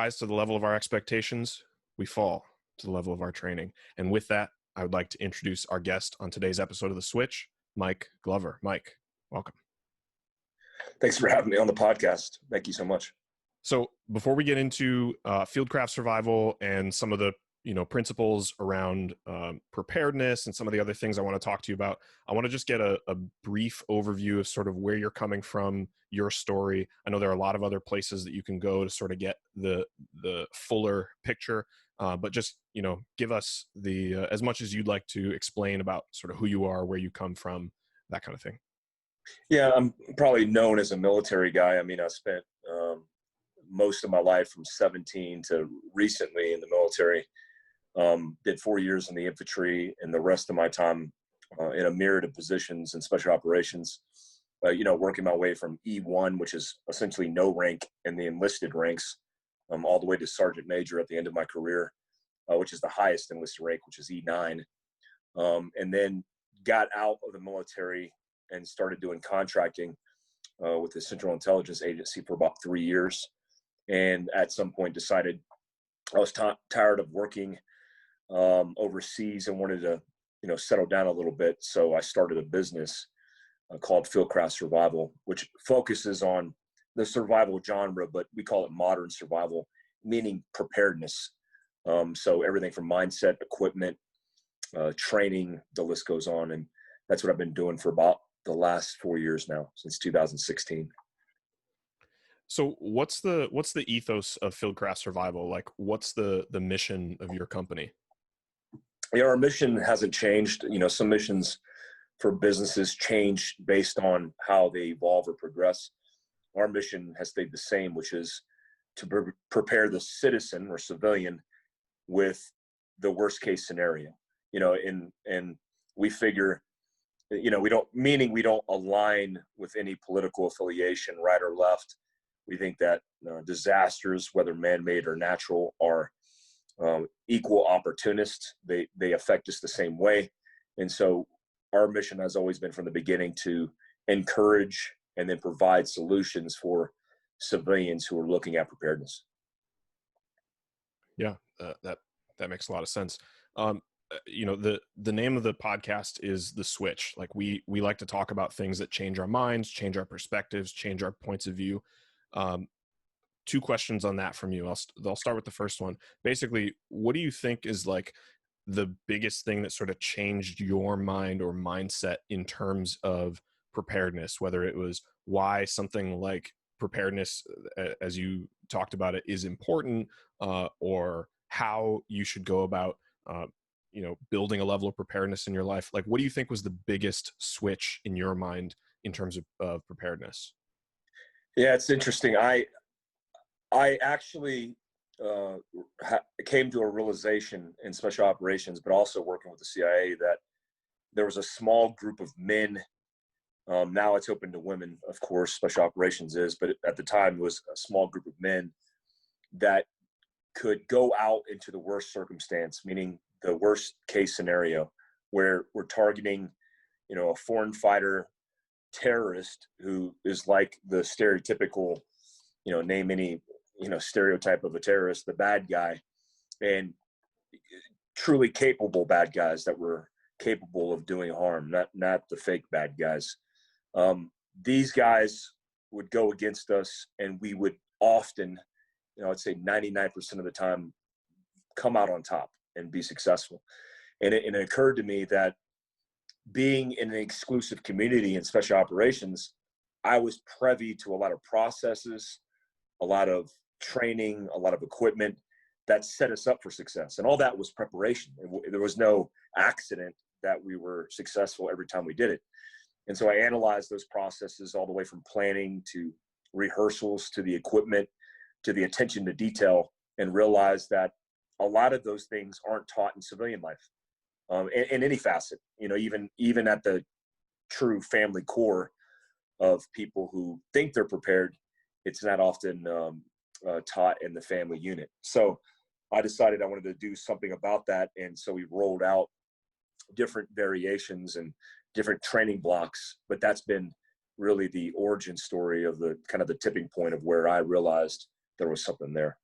rise to the level of our expectations, we fall to the level of our training. And with that, I would like to introduce our guest on today's episode of The Switch, Mike Glover. Mike, welcome. Thanks for having me on the podcast. Thank you so much. So before we get into Fieldcraft Survival and some of the principles around preparedness and some of the other things I want to talk to you about, I want to just get a brief overview of sort of where you're coming from, your story. I know there are a lot of other places that you can go to sort of get the fuller picture, but just give us the as much as you'd like to explain about sort of who you are, where you come from, that kind of thing. Yeah, I'm probably known as a military guy. I mean, I spent most of my life from 17 to recently in the military. Did 4 years in the infantry, and the rest of my time in a myriad of positions in special operations, working my way from E1, which is essentially no rank in the enlisted ranks, all the way to sergeant major at the end of my career, which is the highest enlisted rank, which is E9. And then got out of the military and started doing contracting with the Central Intelligence Agency for about 3 years. And at some point decided I was tired of working overseas and wanted to, settle down a little bit. So I started a business called Fieldcraft Survival, which focuses on the survival genre, but we call it modern survival, meaning preparedness. So everything from mindset, equipment, training, the list goes on. And that's what I've been doing for about the last 4 years now, since 2016. So what's the ethos of Fieldcraft Survival? Like, what's the mission of your company? Yeah, our mission hasn't changed. Some missions for businesses change based on how they evolve or progress. Our mission has stayed the same, which is to prepare the citizen or civilian with the worst case scenario. And we figure, we don't align with any political affiliation, right or left. We think that disasters, whether man-made or natural, are equal opportunists. They affect us the same way. And so our mission has always been from the beginning to encourage and then provide solutions for civilians who are looking at preparedness. Yeah, that makes a lot of sense. The name of the podcast is The Switch. Like we like to talk about things that change our minds, change our perspectives, change our points of view. Two questions on that from you. I'll start with the first one. Basically, what do you think is like the biggest thing that sort of changed your mind or mindset in terms of preparedness, whether it was why something like preparedness, as you talked about it, is important, or how you should go about, building a level of preparedness in your life? Like, what do you think was the biggest switch in your mind in terms of preparedness? Yeah, it's interesting. I actually came to a realization in special operations, but also working with the CIA, that there was a small group of men. Now it's open to women, of course, special operations is, but at the time it was a small group of men that could go out into the worst circumstance, meaning the worst case scenario, where we're targeting, a foreign fighter terrorist who is like the stereotypical, name any, stereotype of a terrorist, the bad guy, and truly capable bad guys that were capable of doing harm, not the fake bad guys. These guys would go against us, and we would often, I'd say 99% of the time, come out on top and be successful. And it occurred to me that being in an exclusive community in special operations, I was privy to a lot of processes, a lot of training, a lot of equipment that set us up for success. And all that was preparation. There was no accident that we were successful every time we did it. And so I analyzed those processes all the way from planning to rehearsals to the equipment to the attention to detail, and realized that a lot of those things aren't taught in civilian life, in any facet, even at the true family core of people who think they're prepared, it's not often taught in the family unit. So I decided I wanted to do something about that. And so we rolled out different variations and different training blocks, but that's been really the origin story of the kind of the tipping point of where I realized there was something there.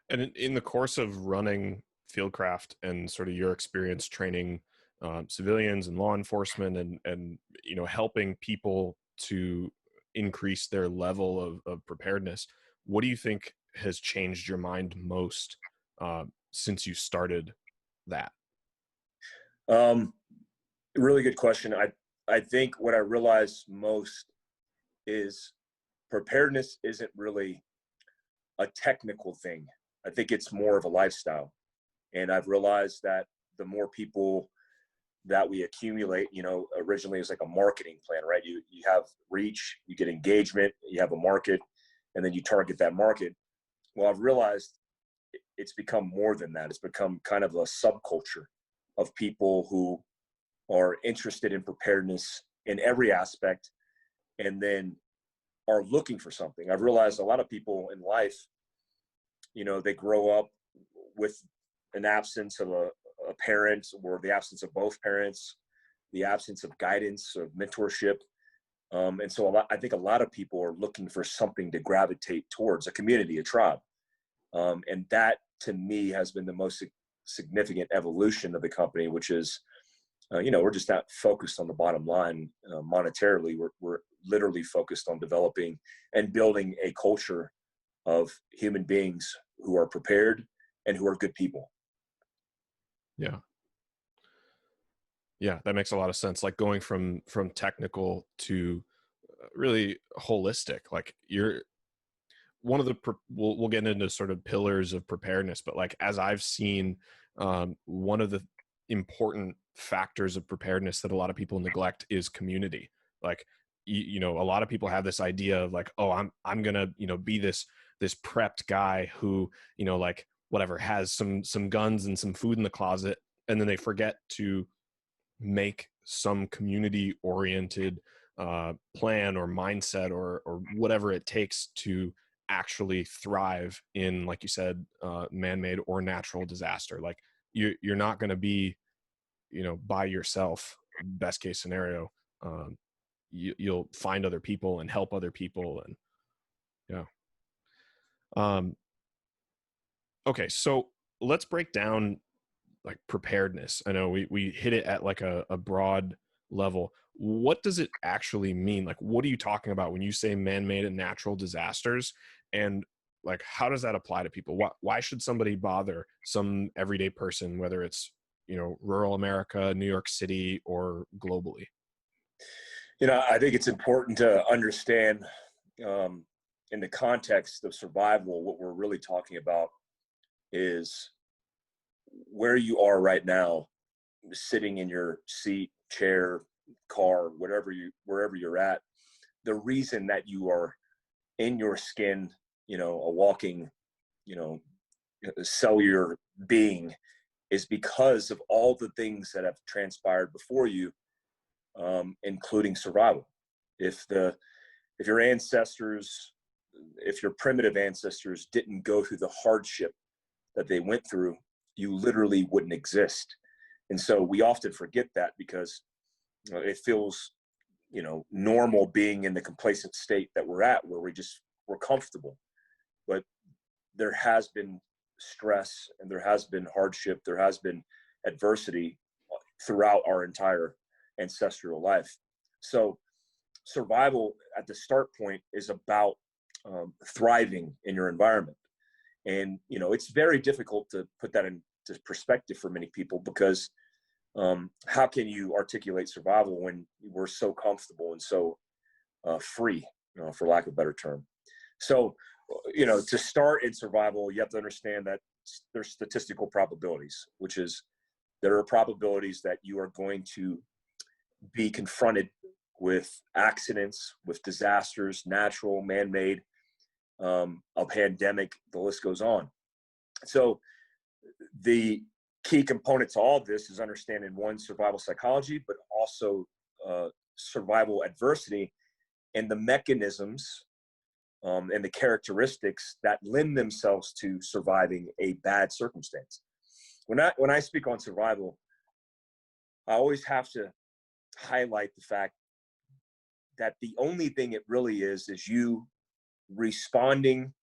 And in the course of running Fieldcraft and sort of your experience training civilians and law enforcement and helping people to increase their level of preparedness, what do you think has changed your mind most since you started that? Um, Really good question. I think what I realized most is preparedness isn't really a technical thing. I think it's more of a lifestyle. And I've realized that the more people that we accumulate, originally it was like a marketing plan, right? You have reach, you get engagement, you have a market, and then you target that market. Well, I've realized it's become more than that. It's become kind of a subculture of people who are interested in preparedness in every aspect and then are looking for something. I've realized a lot of people in life, they grow up with an absence of a parent, or the absence of both parents, the absence of guidance, of mentorship. And so I think a lot of people are looking for something to gravitate towards, a community, a tribe. And that to me has been the most significant evolution of the company, which is, we're just not focused on the bottom line monetarily. We're literally focused on developing and building a culture of human beings who are prepared and who are good people. Yeah. Yeah, that makes a lot of sense. Like going from technical to really holistic. Like you're one of the we'll get into sort of pillars of preparedness, but like as I've seen, one of the important factors of preparedness that a lot of people neglect is community. Like a lot of people have this idea of like, oh, I'm gonna be this prepped guy who like whatever has some guns and some food in the closet, and then they forget to make some community oriented plan or mindset or whatever it takes to actually thrive in, like you said, man-made or natural disaster. Like you're not going to be by yourself. Best case scenario, you'll find other people and help other people. And yeah. Okay, so let's break down like preparedness. I know we hit it at like a broad level. What does it actually mean? Like, what are you talking about when you say man-made and natural disasters? And like, how does that apply to people? Why should somebody bother, some everyday person, whether it's, rural America, New York City, or globally? I think it's important to understand in the context of survival, what we're really talking about is where you are right now, sitting in your seat, chair, car, wherever you're at. The reason that you are in your skin, a walking, cellular being, is because of all the things that have transpired before you, including survival. If your ancestors, if your primitive ancestors didn't go through the hardship that they went through, you literally wouldn't exist. And so we often forget that because it feels, normal being in the complacent state that we're at, where we're comfortable. But there has been stress and there has been hardship, there has been adversity throughout our entire ancestral life. So survival at the start point is about thriving in your environment. And, it's very difficult to put that into perspective for many people because how can you articulate survival when we're so comfortable and so free, for lack of a better term? So, to start in survival, you have to understand that there's statistical probabilities, which is there are probabilities that you are going to be confronted with accidents, with disasters, natural, man-made, a pandemic, the list goes on. So the key component to all of this is understanding, one, survival psychology, but also survival adversity and the mechanisms and the characteristics that lend themselves to surviving a bad circumstance. When I speak on survival, I always have to highlight the fact that the only thing it really is you responding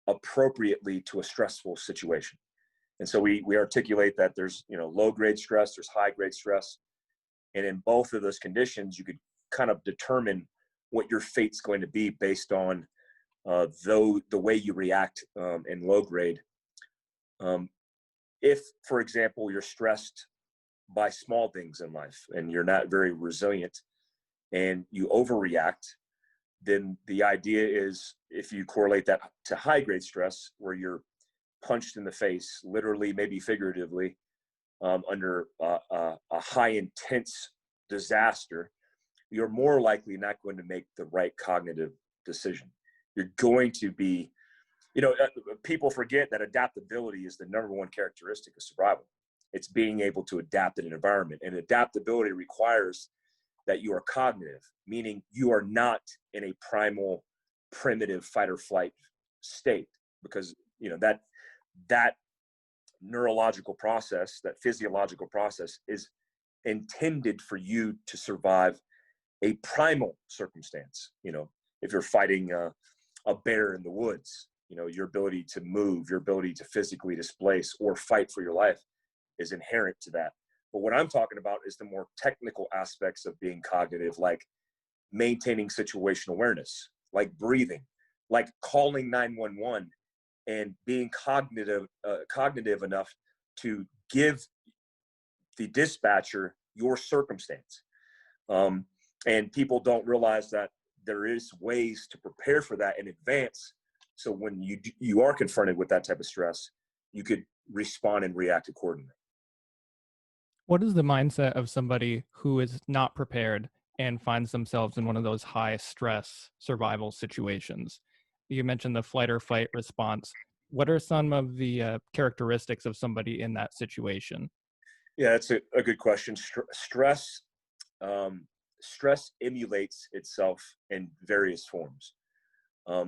appropriately to a stressful situation. And so we articulate that there's, low grade stress, there's high grade stress. And in both of those conditions, you could kind of determine what your fate's going to be based on the way you react in low grade. If, for example, you're stressed by small things in life and you're not very resilient and you overreact, then the idea is, if you correlate that to high grade stress, where you're punched in the face, literally, maybe figuratively, under a high intense disaster, you're more likely not going to make the right cognitive decision. You're going to be, people forget that adaptability is the number one characteristic of survival. It's being able to adapt in an environment, and adaptability requires that you are cognitive, meaning you are not in a primal, primitive fight or flight state, because that neurological process, that physiological process, is intended for you to survive a primal circumstance. If you're fighting a bear in the woods, your ability to move, your ability to physically displace or fight for your life is inherent to that. But what I'm talking about is the more technical aspects of being cognitive, like maintaining situational awareness, like breathing, like calling 911, and being cognitive enough to give the dispatcher your circumstance. And people don't realize that there is ways to prepare for that in advance. So when you are confronted with that type of stress, you could respond and react accordingly. What is the mindset of somebody who is not prepared and finds themselves in one of those high stress survival situations? You mentioned the flight or fight response. What are some of the characteristics of somebody in that situation? Yeah, that's a good question. Stress emulates itself in various forms. A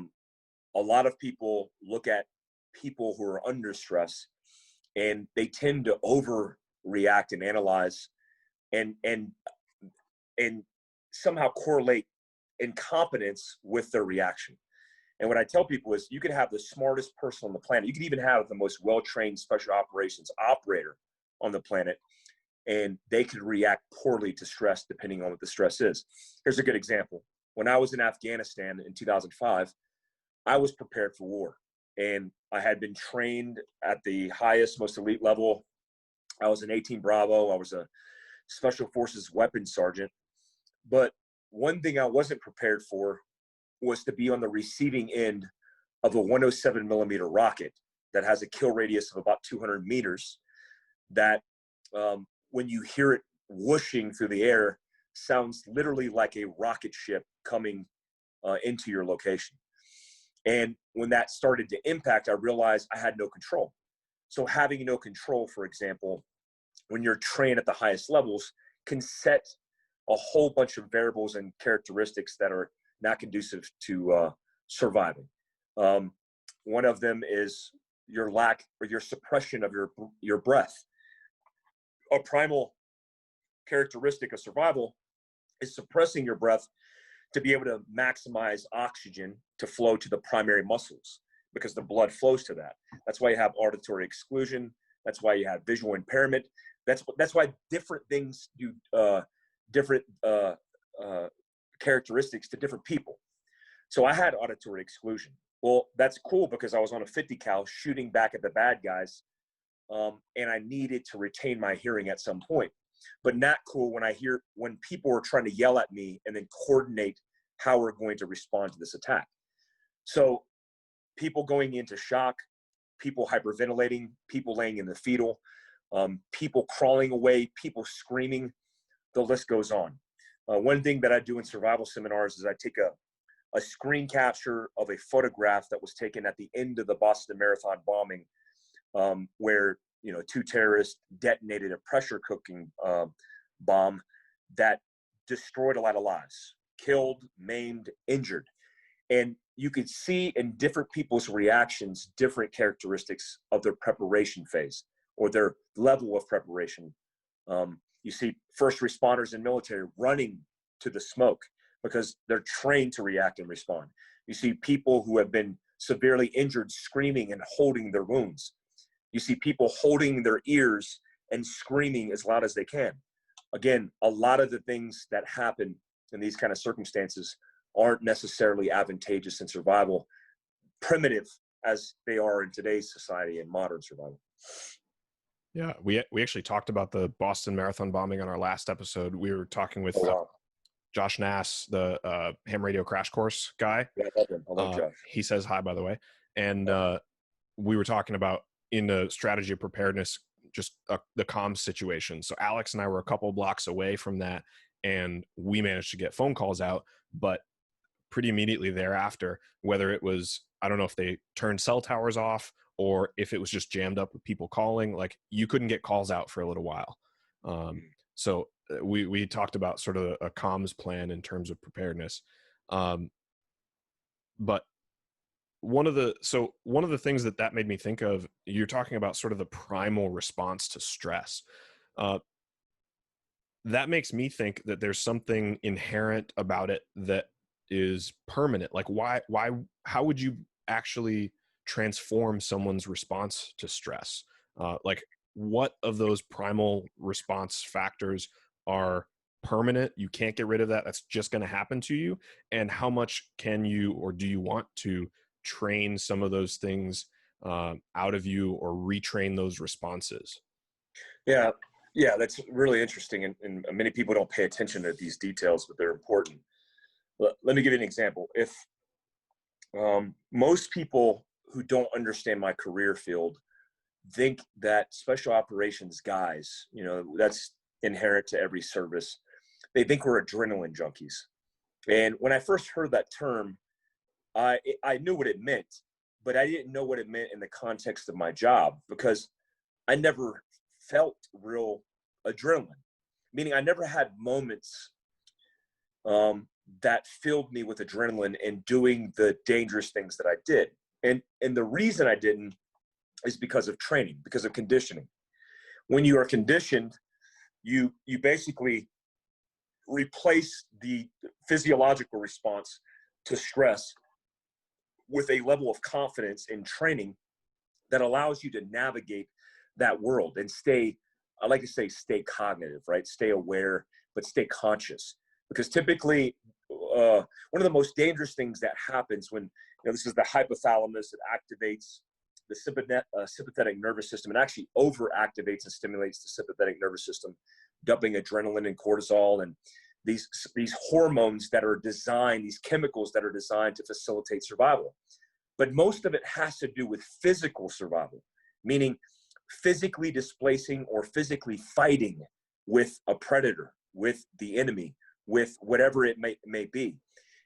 lot of people look at people who are under stress and they tend to overreact and analyze and somehow correlate incompetence with their reaction. And what I tell people is, you could have the smartest person on the planet. You could even have the most well-trained special operations operator on the planet, and they could react poorly to stress depending on what the stress is. Here's a good example. When I was in Afghanistan in 2005, I was prepared for war, and I had been trained at the highest, most elite level. I was an 18 Bravo. I was a Special Forces weapons sergeant. But one thing I wasn't prepared for was to be on the receiving end of a 107 millimeter rocket that has a kill radius of about 200 meters, that when you hear it whooshing through the air, sounds literally like a rocket ship coming into your location. And when that started to impact, I realized I had no control. So having no control, for example, when you're trained at the highest levels, can set a whole bunch of variables and characteristics that are not conducive to surviving. One of them is your lack or your suppression of your breath. A primal characteristic of survival is suppressing your breath to be able to maximize oxygen to flow to the primary muscles, because the blood flows to that. That's why you have auditory exclusion. That's why you have visual impairment. That's why different things do different characteristics to different people. So I had auditory exclusion. Well, that's cool because I was on a 50 cal shooting back at the bad guys, and I needed to retain my hearing at some point. But not cool when people are trying to yell at me and then coordinate how we're going to respond to this attack. So people going into shock, people hyperventilating, people laying in the fetal, people crawling away, people screaming, the list goes on. One thing that I do in survival seminars is I take a screen capture of a photograph that was taken at the end of the Boston Marathon bombing, where two terrorists detonated a pressure cooking bomb that destroyed a lot of lives, killed, maimed, injured. And you could see in different people's reactions, different characteristics of their preparation phase or their level of preparation. You see first responders and military running to the smoke because they're trained to react and respond. You see people who have been severely injured screaming and holding their wounds. You see people holding their ears and screaming as loud as they can. Again, a lot of the things that happen in these kind of circumstances aren't necessarily advantageous in survival, primitive as they are in today's society and modern survival. Yeah, we actually talked about the Boston Marathon bombing on our last episode. We were talking with Josh Nass, the ham radio crash course guy. Yeah, I love him. I love Josh. He says hi, by the way. And we were talking about in the strategy of preparedness, just the comms situation. So Alex and I were a couple blocks away from that, and we managed to get phone calls out, but pretty immediately thereafter, whether it was, I don't know if they turned cell towers off or if it was just jammed up with people calling, like you couldn't get calls out for a little while. So we talked about sort of a comms plan in terms of preparedness. But one of the things that made me think of, you're talking about sort of the primal response to stress. That makes me think that there's something inherent about it that is permanent. Like how would you actually transform someone's response to stress? Like what of those primal response factors are permanent? You can't get rid of that. That's just going to happen to you. And how much can you, or do you want to train some of those things out of you, or retrain those responses? Yeah, that's really interesting. And many people don't pay attention to these details, but they're important. Let me give you an example. If most people who don't understand my career field think that special operations guys, that's inherent to every service, they think we're adrenaline junkies. And when I first heard that term, I knew what it meant, but I didn't know what it meant in the context of my job, because I never felt real adrenaline, meaning I never had moments that filled me with adrenaline in doing the dangerous things that I did. And the reason I didn't is because of training, because of conditioning. When you are conditioned, you basically replace the physiological response to stress with a level of confidence in training that allows you to navigate that world and stay, I like to say, stay cognitive, right? Stay aware, but stay conscious. Because typically, one of the most dangerous things that happens when, this is the hypothalamus, it activates the sympathetic nervous system. It actually overactivates and stimulates the sympathetic nervous system, dumping adrenaline and cortisol and these hormones that are designed, these chemicals that are designed to facilitate survival. But most of it has to do with physical survival, meaning physically displacing or physically fighting with a predator, with the enemy, with whatever it may be.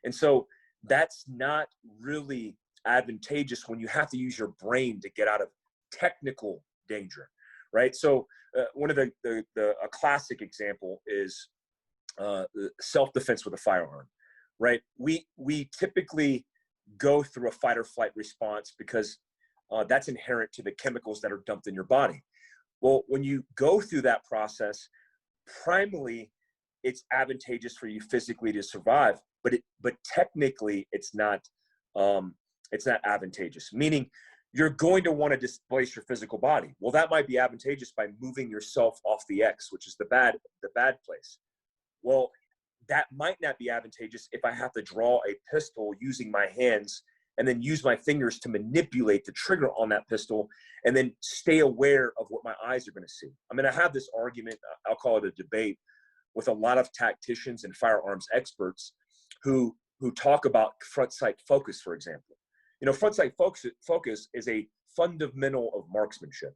And so that's not really advantageous when you have to use your brain to get out of technical danger, right? So one of a classic example is self-defense with a firearm, right? We typically go through a fight or flight response because that's inherent to the chemicals that are dumped in your body. Well, when you go through that process, primarily it's advantageous for you physically to survive, but technically it's not advantageous, meaning you're going to want to displace your physical body. Well, that might be advantageous by moving yourself off the X, which is the bad place. Well, that might not be advantageous if I have to draw a pistol using my hands and then use my fingers to manipulate the trigger on that pistol and then stay aware of what my eyes are going to see. I mean, I have this argument, I'll call it a debate, with a lot of tacticians and firearms experts who talk about front sight focus, for example. Front sight focus is a fundamental of marksmanship.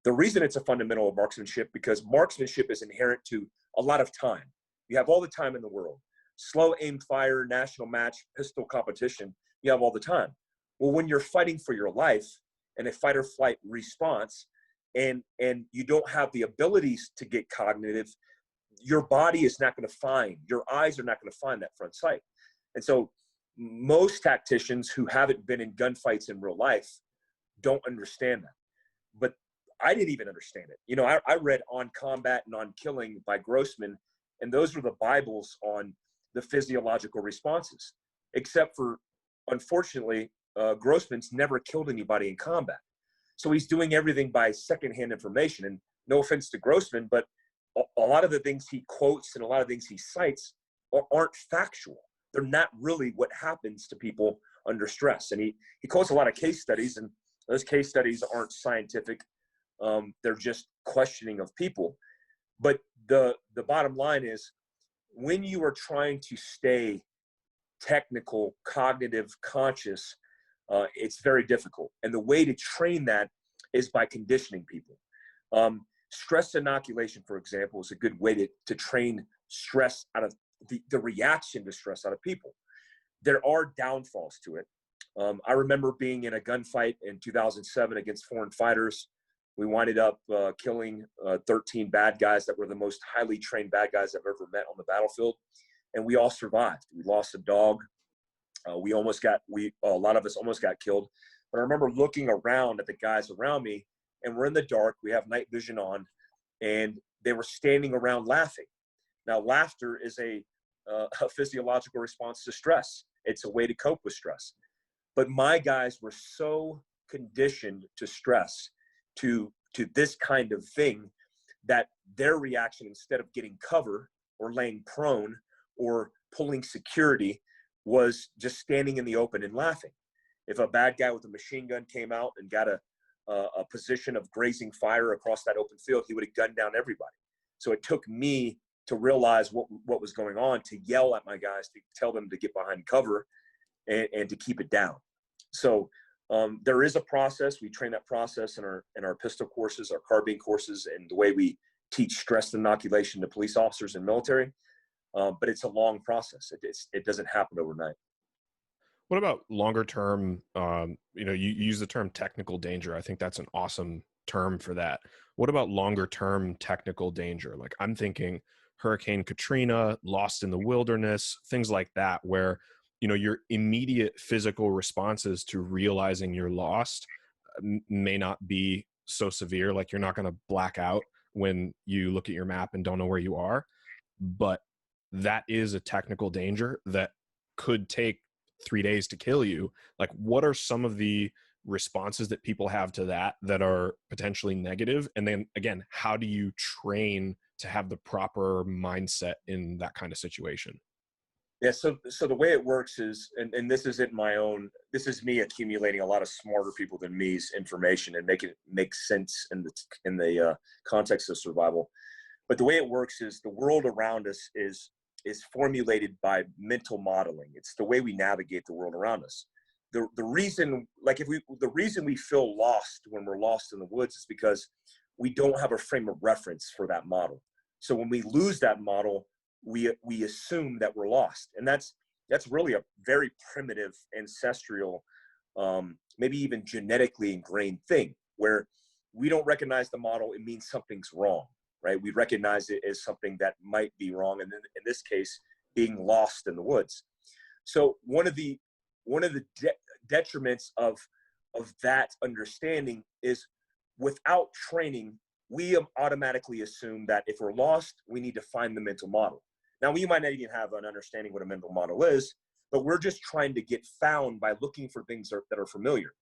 The reason it's a fundamental of marksmanship, because marksmanship is inherent to a lot of time. You have all the time in the world. Slow aim fire, national match, pistol competition, you have all the time. Well, when you're fighting for your life in a fight or flight response, and you don't have the abilities to get cognitive, your body is not going to find, your eyes are not going to find that front sight. And so most tacticians who haven't been in gunfights in real life don't understand that. But I didn't even understand it. I read On Combat and On Killing by Grossman, and those were the Bibles on the physiological responses, except for, unfortunately, Grossman's never killed anybody in combat. So he's doing everything by secondhand information. And no offense to Grossman, but a lot of the things he quotes and a lot of things he cites aren't factual. They're not really what happens to people under stress. And he quotes a lot of case studies, and those case studies aren't scientific. They're just questioning of people. But the bottom line is, when you are trying to stay technical, cognitive, conscious, it's very difficult. And the way to train that is by conditioning people. Stress inoculation, for example, is a good way to train stress out of the reaction to stress out of people. There are downfalls to it. I remember being in a gunfight in 2007 against foreign fighters. We winded up killing 13 bad guys that were the most highly trained bad guys I've ever met on the battlefield. And we all survived. We lost a dog. A lot of us almost got killed. But I remember looking around at the guys around me, and we're in the dark. We have night vision on, and they were standing around laughing. Now, laughter is a physiological response to stress. It's a way to cope with stress. But my guys were so conditioned to stress, to this kind of thing, that their reaction, instead of getting cover or laying prone or pulling security, was just standing in the open and laughing. If a bad guy with a machine gun came out and got a position of grazing fire across that open field, he would have gunned down everybody. So it took me to realize what was going on, to yell at my guys, to tell them to get behind cover and to keep it down. So there is a process. We train that process in our pistol courses, our carbine courses, and the way we teach stress inoculation to police officers and military. But it's a long process. It doesn't happen overnight. What about longer term? You use the term technical danger. I think that's an awesome term for that. What about longer term technical danger? Like, I'm thinking Hurricane Katrina, lost in the wilderness, things like that, where, your immediate physical responses to realizing you're lost may not be so severe. Like, you're not going to black out when you look at your map and don't know where you are. But that is a technical danger that could take 3 days to kill you. Like, what are some of the responses that people have to that are potentially negative? And then again, how do you train to have the proper mindset in that kind of situation? Yeah. So the way it works is, and this is me accumulating a lot of smarter people than me's information and make it make sense in the context of survival. But the way it works is, the world around us is formulated by mental modeling. It's the way we navigate the world around us. The reason we feel lost when we're lost in the woods is because we don't have a frame of reference for that model. So when we lose that model, we assume that we're lost. And that's really a very primitive, ancestral, maybe even genetically ingrained thing, where we don't recognize the model. It means something's wrong. Right? We recognize it as something that might be wrong, and then in this case, being lost in the woods. So one of the detriments of that understanding is, without training, we automatically assume that if we're lost, we need to find the mental model. Now, we might not even have an understanding what a mental model is, but we're just trying to get found by looking for things that are familiar.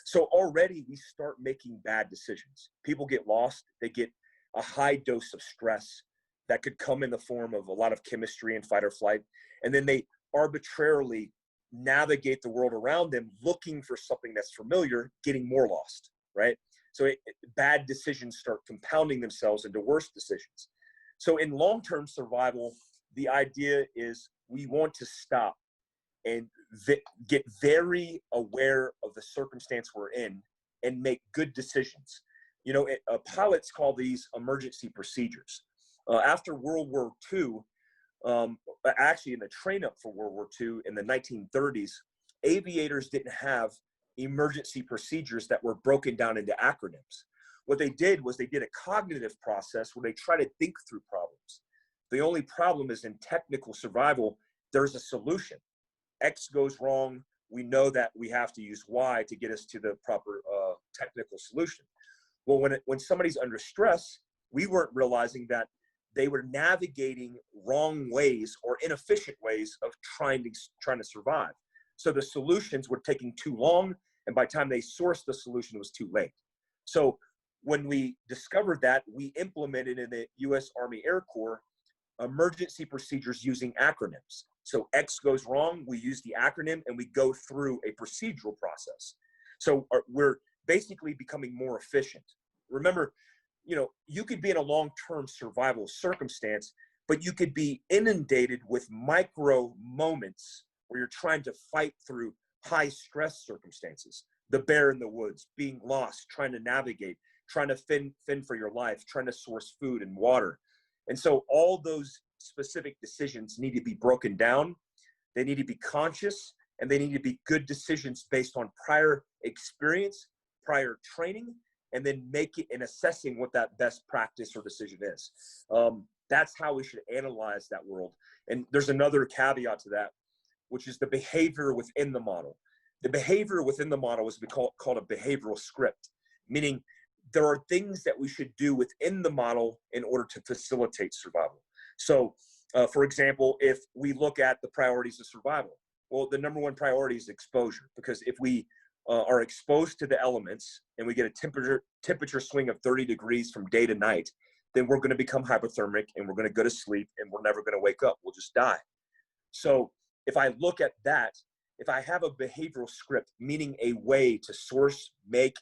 So already we start making bad decisions. People get lost. They get a high dose of stress that could come in the form of a lot of chemistry and fight or flight. And then they arbitrarily navigate the world around them, looking for something that's familiar, getting more lost, right? So bad decisions start compounding themselves into worse decisions. So in long-term survival, the idea is we want to stop and get very aware of the circumstance we're in and make good decisions. Pilots call these emergency procedures. After World War II, actually in the train up for World War II in the 1930s, aviators didn't have emergency procedures that were broken down into acronyms. What they did was they did a cognitive process where they try to think through problems. The only problem is, in technical survival, there's a solution. X goes wrong. We know that we have to use Y to get us to the proper technical solution. Well, when somebody's under stress, we weren't realizing that they were navigating wrong ways or inefficient ways of trying to survive. So the solutions were taking too long, and by the time they sourced the solution, it was too late. So when we discovered that, we implemented in the U.S. Army Air Corps emergency procedures using acronyms. So X goes wrong, we use the acronym and we go through a procedural process. So we're basically becoming more efficient. Remember, you could be in a long-term survival circumstance, but you could be inundated with micro moments where you're trying to fight through high stress circumstances. The bear in the woods, being lost, trying to navigate, trying to fend for your life, trying to source food and water. And so all those specific decisions need to be broken down. They need to be conscious, and they need to be good decisions based on prior experience, prior training, and then make it in assessing what that best practice or decision is. That's how we should analyze that world. And there's another caveat to that, which is the behavior within the model. The behavior within the model is called a behavioral script, meaning there are things that we should do within the model in order to facilitate survival. So, for example, if we look at the priorities of survival, well, the number one priority is exposure, because if we are exposed to the elements and we get a temperature swing of 30 degrees from day to night, then we're going to become hypothermic and we're going to go to sleep and we're never going to wake up. We'll just die. So if I look at that, if I have a behavioral script, meaning a way to source, make,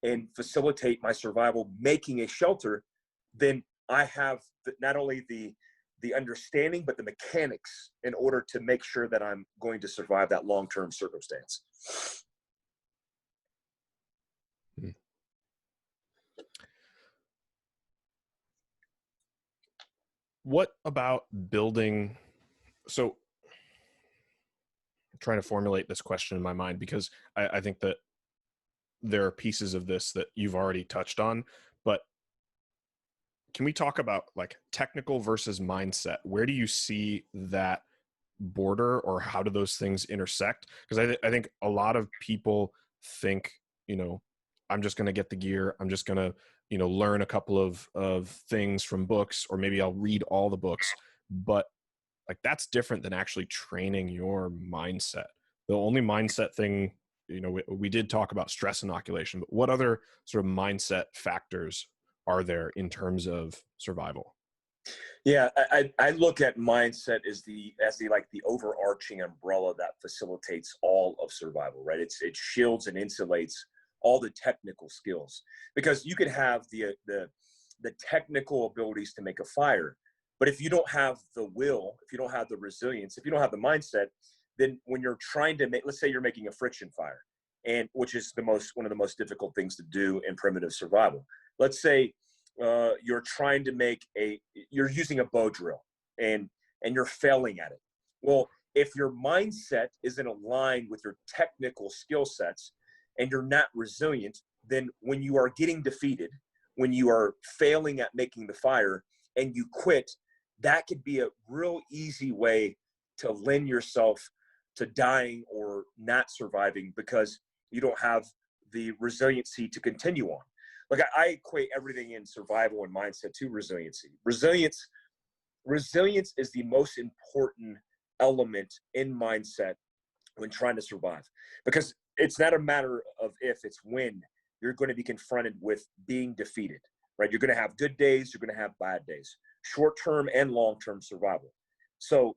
and facilitate my survival, making a shelter, then I have not only the understanding, but the mechanics in order to make sure that I'm going to survive that long-term circumstance. What about building? So I'm trying to formulate this question in my mind, because I think that there are pieces of this that you've already touched on, but can we talk about like technical versus mindset? Where do you see that border, or how do those things intersect? Because I think a lot of people think, I'm just going to get the gear. I'm just going to, learn a couple of things from books, or maybe I'll read all the books, but like that's different than actually training your mindset. The only mindset thing, we did talk about stress inoculation, but what other sort of mindset factors are there in terms of survival? Yeah, I look at mindset as the overarching umbrella that facilitates all of survival, right? It shields and insulates all the technical skills, because you can have the technical abilities to make a fire, but if you don't have the will, if you don't have the resilience, if you don't have the mindset, then when you're trying to make, let's say you're making a friction fire, and which is one of the most difficult things to do in primitive survival. Let's say you're trying to you're using a bow drill and you're failing at it. Well, if your mindset isn't aligned with your technical skill sets and you're not resilient, then when you are getting defeated, when you are failing at making the fire and you quit, that could be a real easy way to lend yourself to dying or not surviving, because you don't have the resiliency to continue on. Like I equate everything in survival and mindset to resiliency. Resilience is the most important element in mindset when trying to survive, because it's not a matter of if, it's when you're going to be confronted with being defeated, right? You're going to have good days, you're going to have bad days, short-term and long-term survival. So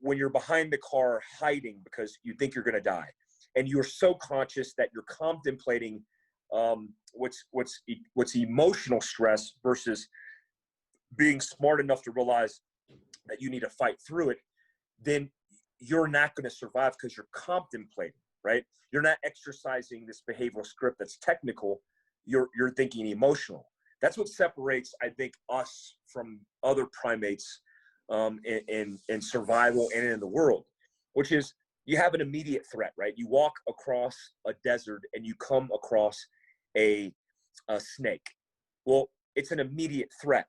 when you're behind the car hiding because you think you're going to die, and you're so conscious that you're contemplating what's emotional stress versus being smart enough to realize that you need to fight through it, then you're not going to survive, because you're contemplating, right? You're not exercising this behavioral script that's technical. You're thinking emotional. That's what separates, I think, us from other primates in survival and in the world, which is you have an immediate threat, right? You walk across a desert and you come across a snake. Well, it's an immediate threat.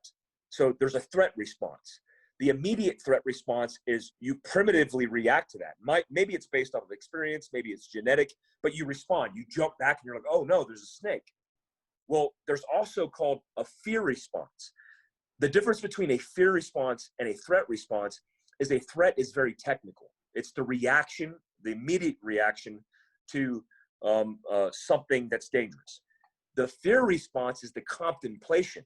So there's a threat response. The immediate threat response is you primitively react to that. Maybe it's based off of experience, maybe it's genetic, but you respond. You jump back and you're like, oh no, there's a snake. Well, there's also called a fear response. The difference between a fear response and a threat response is a threat is very technical. It's the reaction the immediate reaction to something that's dangerous. The fear response is the contemplation.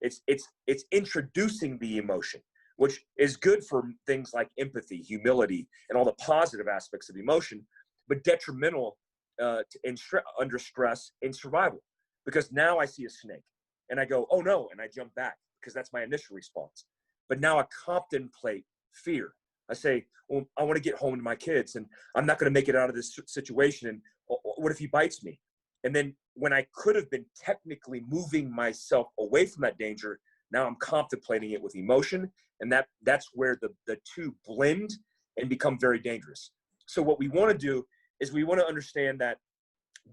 It's introducing the emotion, which is good for things like empathy, humility, and all the positive aspects of emotion, but detrimental under stress in survival. Because now I see a snake and I go, oh no, and I jump back because that's my initial response. But now I contemplate fear. I say, well, I want to get home to my kids and I'm not going to make it out of this situation. And what if he bites me? And then when I could have been technically moving myself away from that danger, now I'm contemplating it with emotion. And that's where the two blend and become very dangerous. So what we want to do is we want to understand that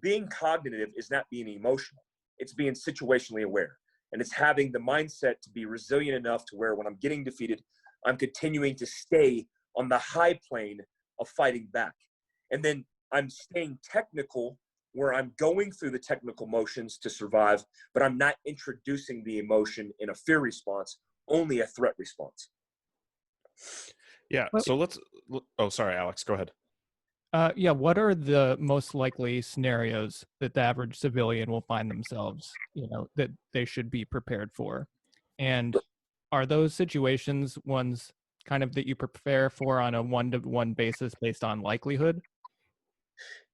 being cognitive is not being emotional. It's being situationally aware. And it's having the mindset to be resilient enough to where when I'm getting defeated, I'm continuing to stay on the high plane of fighting back. And then I'm staying technical where I'm going through the technical motions to survive, but I'm not introducing the emotion in a fear response, only a threat response. Yeah. So oh, sorry, Alex, go ahead. Yeah, what are the most likely scenarios that the average civilian will find themselves, that they should be prepared for? And are those situations ones kind of that you prepare for on a one-to-one basis based on likelihood?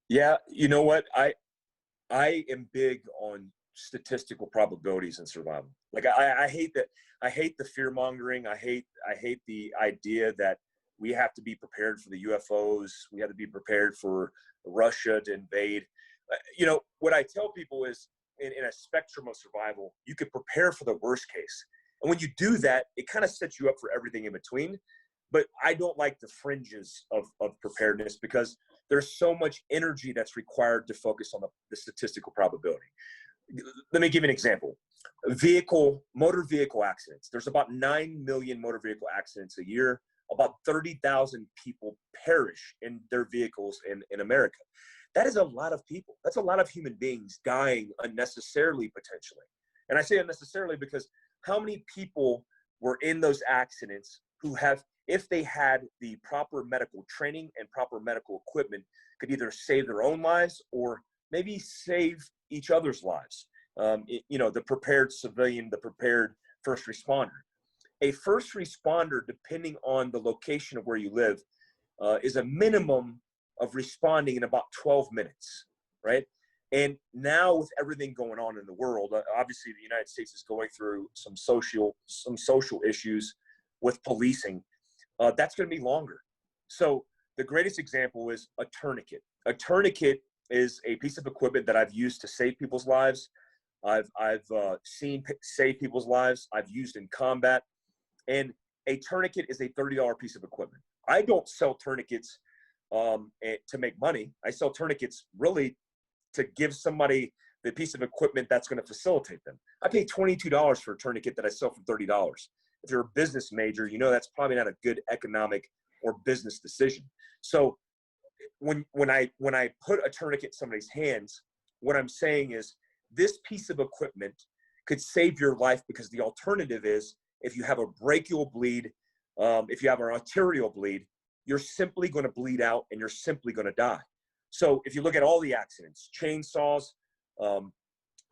Yeah, you know what? I am big on statistical probabilities in survival. Like I hate that. I hate the fear mongering. I hate the idea that we have to be prepared for the UFOs. We have to be prepared for Russia to invade. What I tell people is in a spectrum of survival, you could prepare for the worst case. And when you do that, it kind of sets you up for everything in between. But I don't like the fringes of preparedness because there's so much energy that's required to focus on the statistical probability. Let me give you an example. Motor vehicle accidents. There's about 9 million motor vehicle accidents a year. About 30,000 people perish in their vehicles in America. That is a lot of people. That's a lot of human beings dying unnecessarily, potentially. And I say unnecessarily because how many people were in those accidents who have, if they had the proper medical training and proper medical equipment, could either save their own lives or maybe save each other's lives? The prepared civilian, the prepared first responder. A first responder, depending on the location of where you live, is a minimum of responding in about 12 minutes, right? And now with everything going on in the world, obviously the United States is going through some social issues with policing. That's going to be longer. So the greatest example is a tourniquet. A tourniquet is a piece of equipment that I've used to save people's lives. I've seen save people's lives. I've used in combat. And a tourniquet is a $30 piece of equipment. I don't sell tourniquets to make money. I sell tourniquets really to give somebody the piece of equipment that's going to facilitate them. I pay $22 for a tourniquet that I sell for $30. If you're a business major, that's probably not a good economic or business decision. So when I put a tourniquet in somebody's hands, what I'm saying is this piece of equipment could save your life because the alternative is if you have a brachial bleed, if you have an arterial bleed, you're simply going to bleed out and you're simply going to die. So if you look at all the accidents, chainsaws,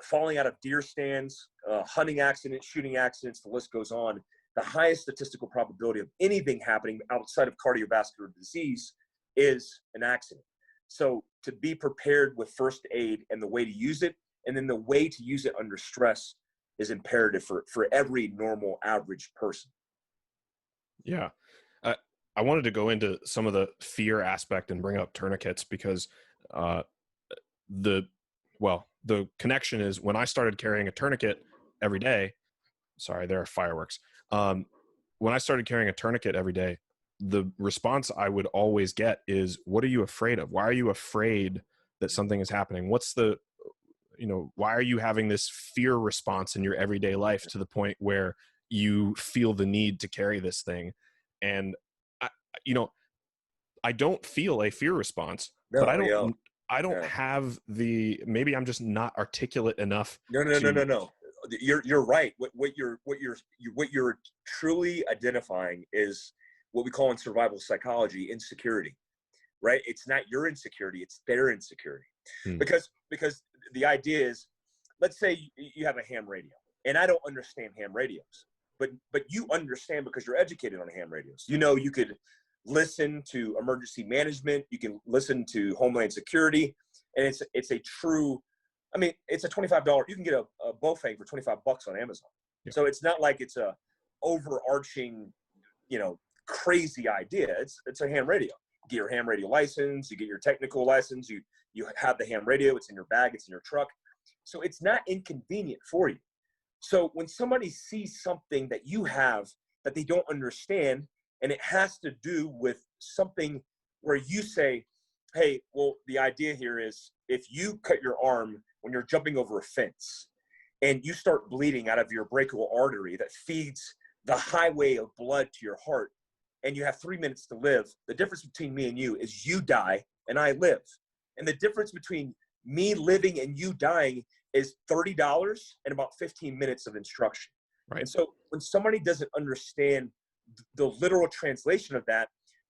falling out of deer stands, hunting accidents, shooting accidents, the list goes on, the highest statistical probability of anything happening outside of cardiovascular disease is an accident. So to be prepared with first aid and the way to use it, and then the way to use it under stress is imperative for every normal average person. Yeah. I wanted to go into some of the fear aspect and bring up tourniquets because the connection is when I started carrying a tourniquet every day. Sorry, there are fireworks. When I started carrying a tourniquet every day, the response I would always get is, what are you afraid of? Why are you afraid that something is happening? Why are you having this fear response in your everyday life to the point where you feel the need to carry this thing? And I don't feel a fear response, but I don't have maybe I'm just not articulate enough. No. You're right. What you're truly identifying is what we call in survival psychology insecurity. right? It's not your insecurity, it's their insecurity. Hmm. Because the idea is, let's say you have a ham radio, and I don't understand ham radios, but you understand because you're educated on ham radios. You know, you could listen to emergency management, you can listen to Homeland Security, and it's a true, I mean, it's a $25, you can get a Bofang for $25 on Amazon. Yeah. So it's not like it's a overarching, you know, crazy idea. It's a ham radio. You get your ham radio license, you get your technical license, you have the ham radio, it's in your bag, it's in your truck. So it's not inconvenient for you. So when somebody sees something that you have that they don't understand, and it has to do with something where you say, hey, well, the idea here is if you cut your arm when you're jumping over a fence and you start bleeding out of your brachial artery that feeds the highway of blood to your heart, and you have 3 minutes to live, the difference between me and you is you die and I live. And the difference between me living and you dying is $30 and about 15 minutes of instruction. Right. And so when somebody doesn't understand the literal translation of that,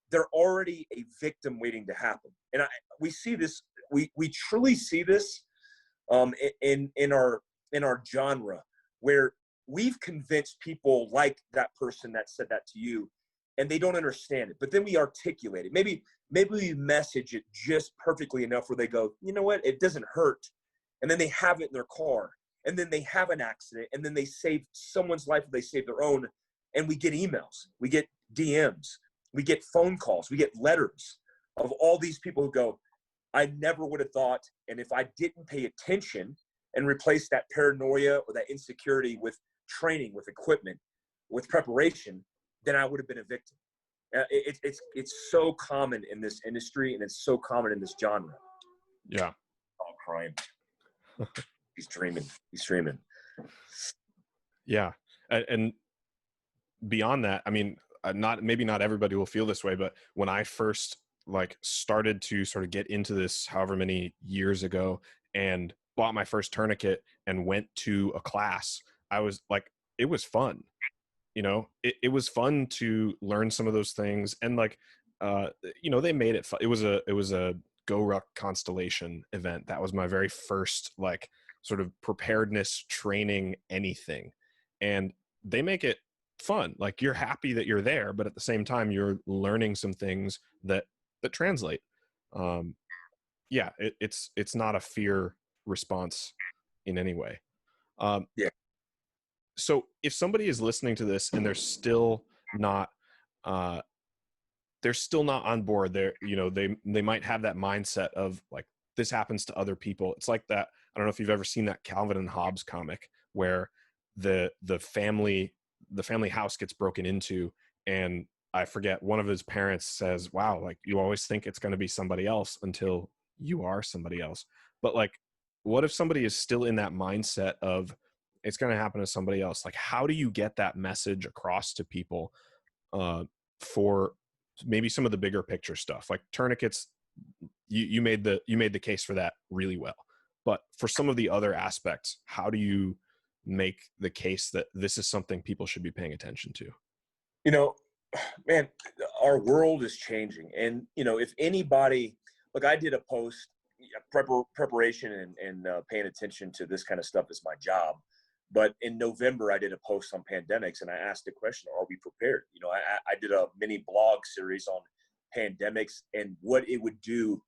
they're already a victim waiting to happen. And we see this, we truly see this in our genre, where we've convinced people like that person that said that to you, and they don't understand it. But then we articulate it. Maybe we message it just perfectly enough where they go, you know what, it doesn't hurt. And then they have it in their car, and then they have an accident, and then they save someone's life, or they save their own. And we get emails, we get DMs, we get phone calls, we get letters of all these people who go, I never would have thought, and if I didn't pay attention and replace that paranoia or that insecurity with training, with equipment, with preparation, then I would have been a victim. It's so common in this industry, and it's so common in this genre. Yeah. Oh, I'm crying. He's dreaming. Yeah. And beyond that, I mean, maybe not everybody will feel this way, but when I first started to sort of get into this however many years ago and bought my first tourniquet and went to a class, I was like, it was fun. You know, it was fun to learn some of those things. And they made it fun. It was a GoRuck Constellation event. That was my very first sort of preparedness training anything. And they make it fun. Like, you're happy that you're there, but at the same time, you're learning some things that translate. It's not a fear response in any way. Yeah. So if somebody is listening to this and they're still not on board, they might have that mindset of like, this happens to other people. It's like that. I don't know if you've ever seen that Calvin and Hobbes comic where the family house gets broken into, and I forget, one of his parents says, wow, like, you always think it's going to be somebody else until you are somebody else. But like, what if somebody is still in that mindset of it's going to happen to somebody else? Like, how do you get that message across to people for maybe some of the bigger picture stuff? Like tourniquets, you made the case for that really well. But for some of the other aspects, how do you make the case that this is something people should be paying attention to? You know, man, our world is changing. And, if anybody, look, I did a post, preparation and paying attention to this kind of stuff is my job. But in November, I did a post on pandemics, and I asked the question, are we prepared? I did a mini blog series on pandemics and what it would do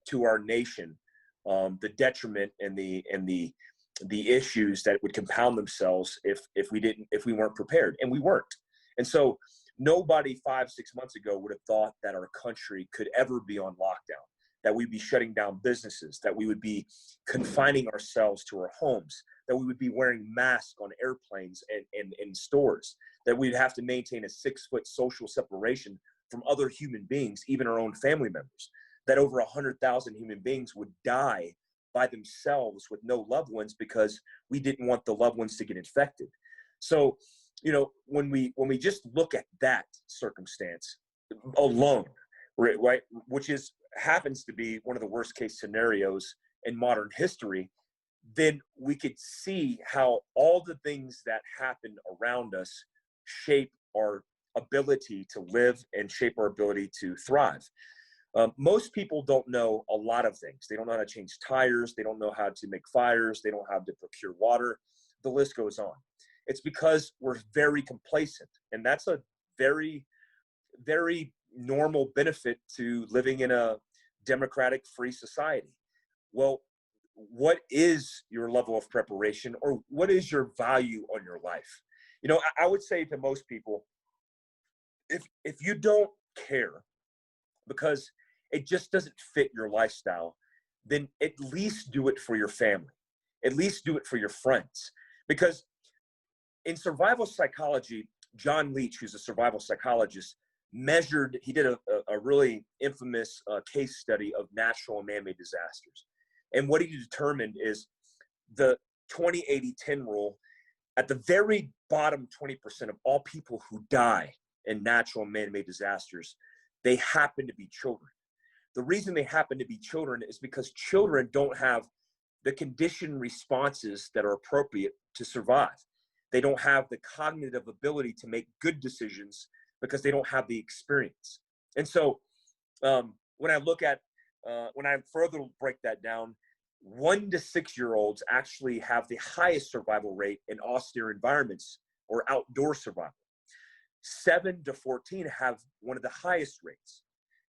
to our nation, the detriment and the issues that would compound themselves if we weren't prepared, and we weren't. And so nobody 5-6 months ago would have thought that our country could ever be on lockdown, that we'd be shutting down businesses, that we would be confining ourselves to our homes, that we would be wearing masks on airplanes and in stores, that we'd have to maintain a 6-foot social separation from other human beings, even our own family members, that over 100,000 human beings would die by themselves with no loved ones because we didn't want the loved ones to get infected. So, when we just look at that circumstance alone, right, which happens to be one of the worst case scenarios in modern history, then we could see how all the things that happen around us shape our ability to live and shape our ability to thrive. Most people don't know a lot of things. They don't know how to change tires. They don't know how to make fires. They don't know how to procure water. The list goes on. It's because we're very complacent. And that's a very, very normal benefit to living in a democratic, free society. Well, what is your level of preparation, or what is your value on your life? You know, I would say to most people, if you don't care because it just doesn't fit your lifestyle, then at least do it for your family. At least do it for your friends. Because in survival psychology, John Leach, who's a survival psychologist, he did a really infamous case study of natural and man-made disasters. And what he determined is the 20-80-10 rule. At the very bottom 20% of all people who die in natural and man-made disasters, they happen to be children. The reason they happen to be children is because children don't have the conditioned responses that are appropriate to survive. They don't have the cognitive ability to make good decisions because they don't have the experience. And so when I further break that down, 1 to 6 year olds actually have the highest survival rate in austere environments or outdoor survival. 7 to 14 have one of the highest rates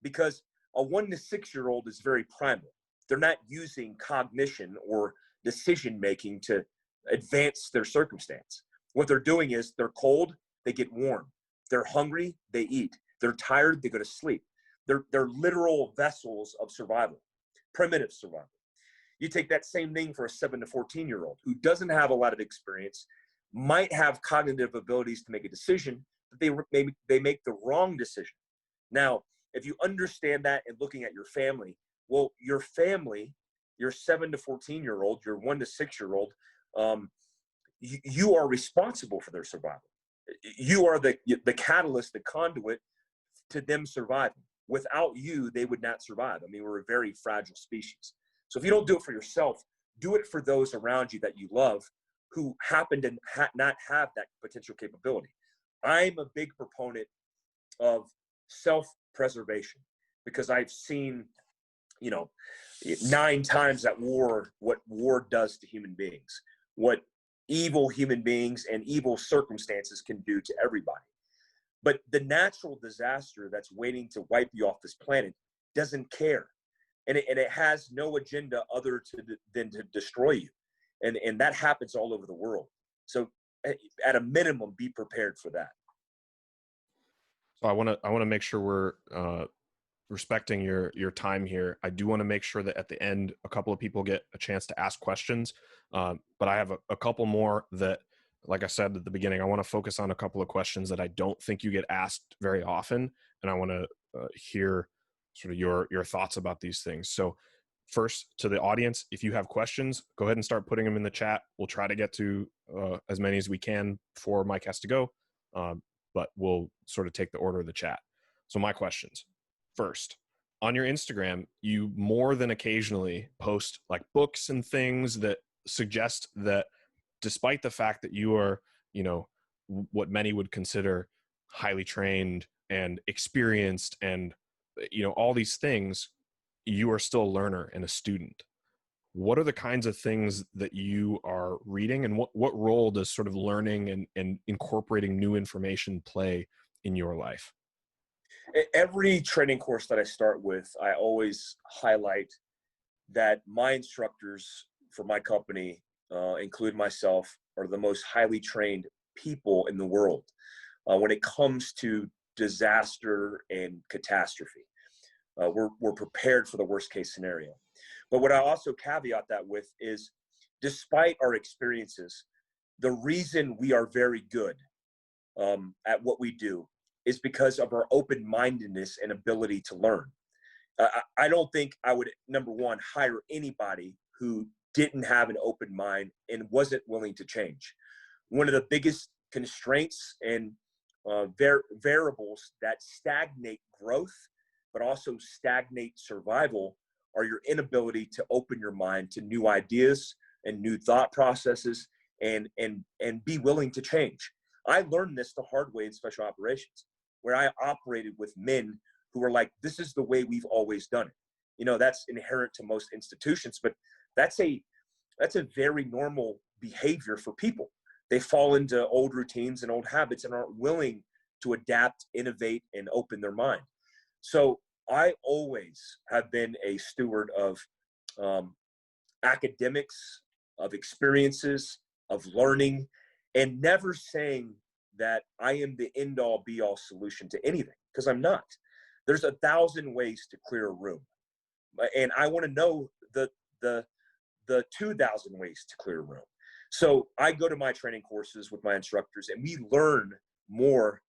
because a 1 to 6 year old is very primal. They're not using cognition or decision making to advance their circumstance. What they're doing is they're cold, they get warm. They're hungry, they eat. They're tired, they go to sleep. They're literal vessels of survival, primitive survival. You take that same thing for a 7 to 14 year old who doesn't have a lot of experience, might have cognitive abilities to make a decision, but they make the wrong decision. Now, if you understand that and looking at your family, well, your family, your 7 to 14 year old, your 1 to 6 year old, you are responsible for their survival. You are the catalyst, the conduit to them surviving. Without you, they would not survive. I mean, we're a very fragile species. So if you don't do it for yourself, do it for those around you that you love who happen to not have that potential capability. I'm a big proponent of self-preservation because I've seen, 9 times at war, what war does to human beings, what evil human beings and evil circumstances can do to everybody. But the natural disaster that's waiting to wipe you off this planet doesn't care. And it has no agenda other than to destroy you. And that happens all over the world. So at a minimum, be prepared for that. So I want to make sure we're respecting your time here. I do want to make sure that at the end, a couple of people get a chance to ask questions. But I have a couple more that, like I said at the beginning, I want to focus on a couple of questions that I don't think you get asked very often. And I want to hear sort of your thoughts about these things. So first, to the audience, if you have questions, go ahead and start putting them in the chat. We'll try to get to as many as we can before Mike has to go, but we'll sort of take the order of the chat. So my questions. First, on your Instagram, you more than occasionally post like books and things that suggest that despite the fact that you are, what many would consider highly trained and experienced and all these things, you are still a learner and a student. What are the kinds of things that you are reading, and what role does sort of learning and incorporating new information play in your life? Every training course that I start with, I always highlight that my instructors for my company, include myself, are the most highly trained people in the world when it comes to disaster and catastrophe. We're prepared for the worst case scenario. But what I also caveat that with is, despite our experiences, the reason we are very good at what we do is because of our open-mindedness and ability to learn. I don't think I would, number one, hire anybody who didn't have an open mind and wasn't willing to change. One of the biggest constraints and variables that stagnate growth, but also stagnate survival, are your inability to open your mind to new ideas and new thought processes and be willing to change. I learned this the hard way in special operations, where I operated with men who are like, this is the way we've always done it. You know, that's inherent to most institutions, but that's a very normal behavior for people. They fall into old routines and old habits and aren't willing to adapt, innovate, and open their mind. So I always have been a steward of academics, of experiences, of learning, and never saying that I am the end-all be-all solution to anything, because I'm not. There's 1,000 ways to clear a room, and I want to know the 2,000 ways to clear a room. So I go to my training courses with my instructors, and we learn more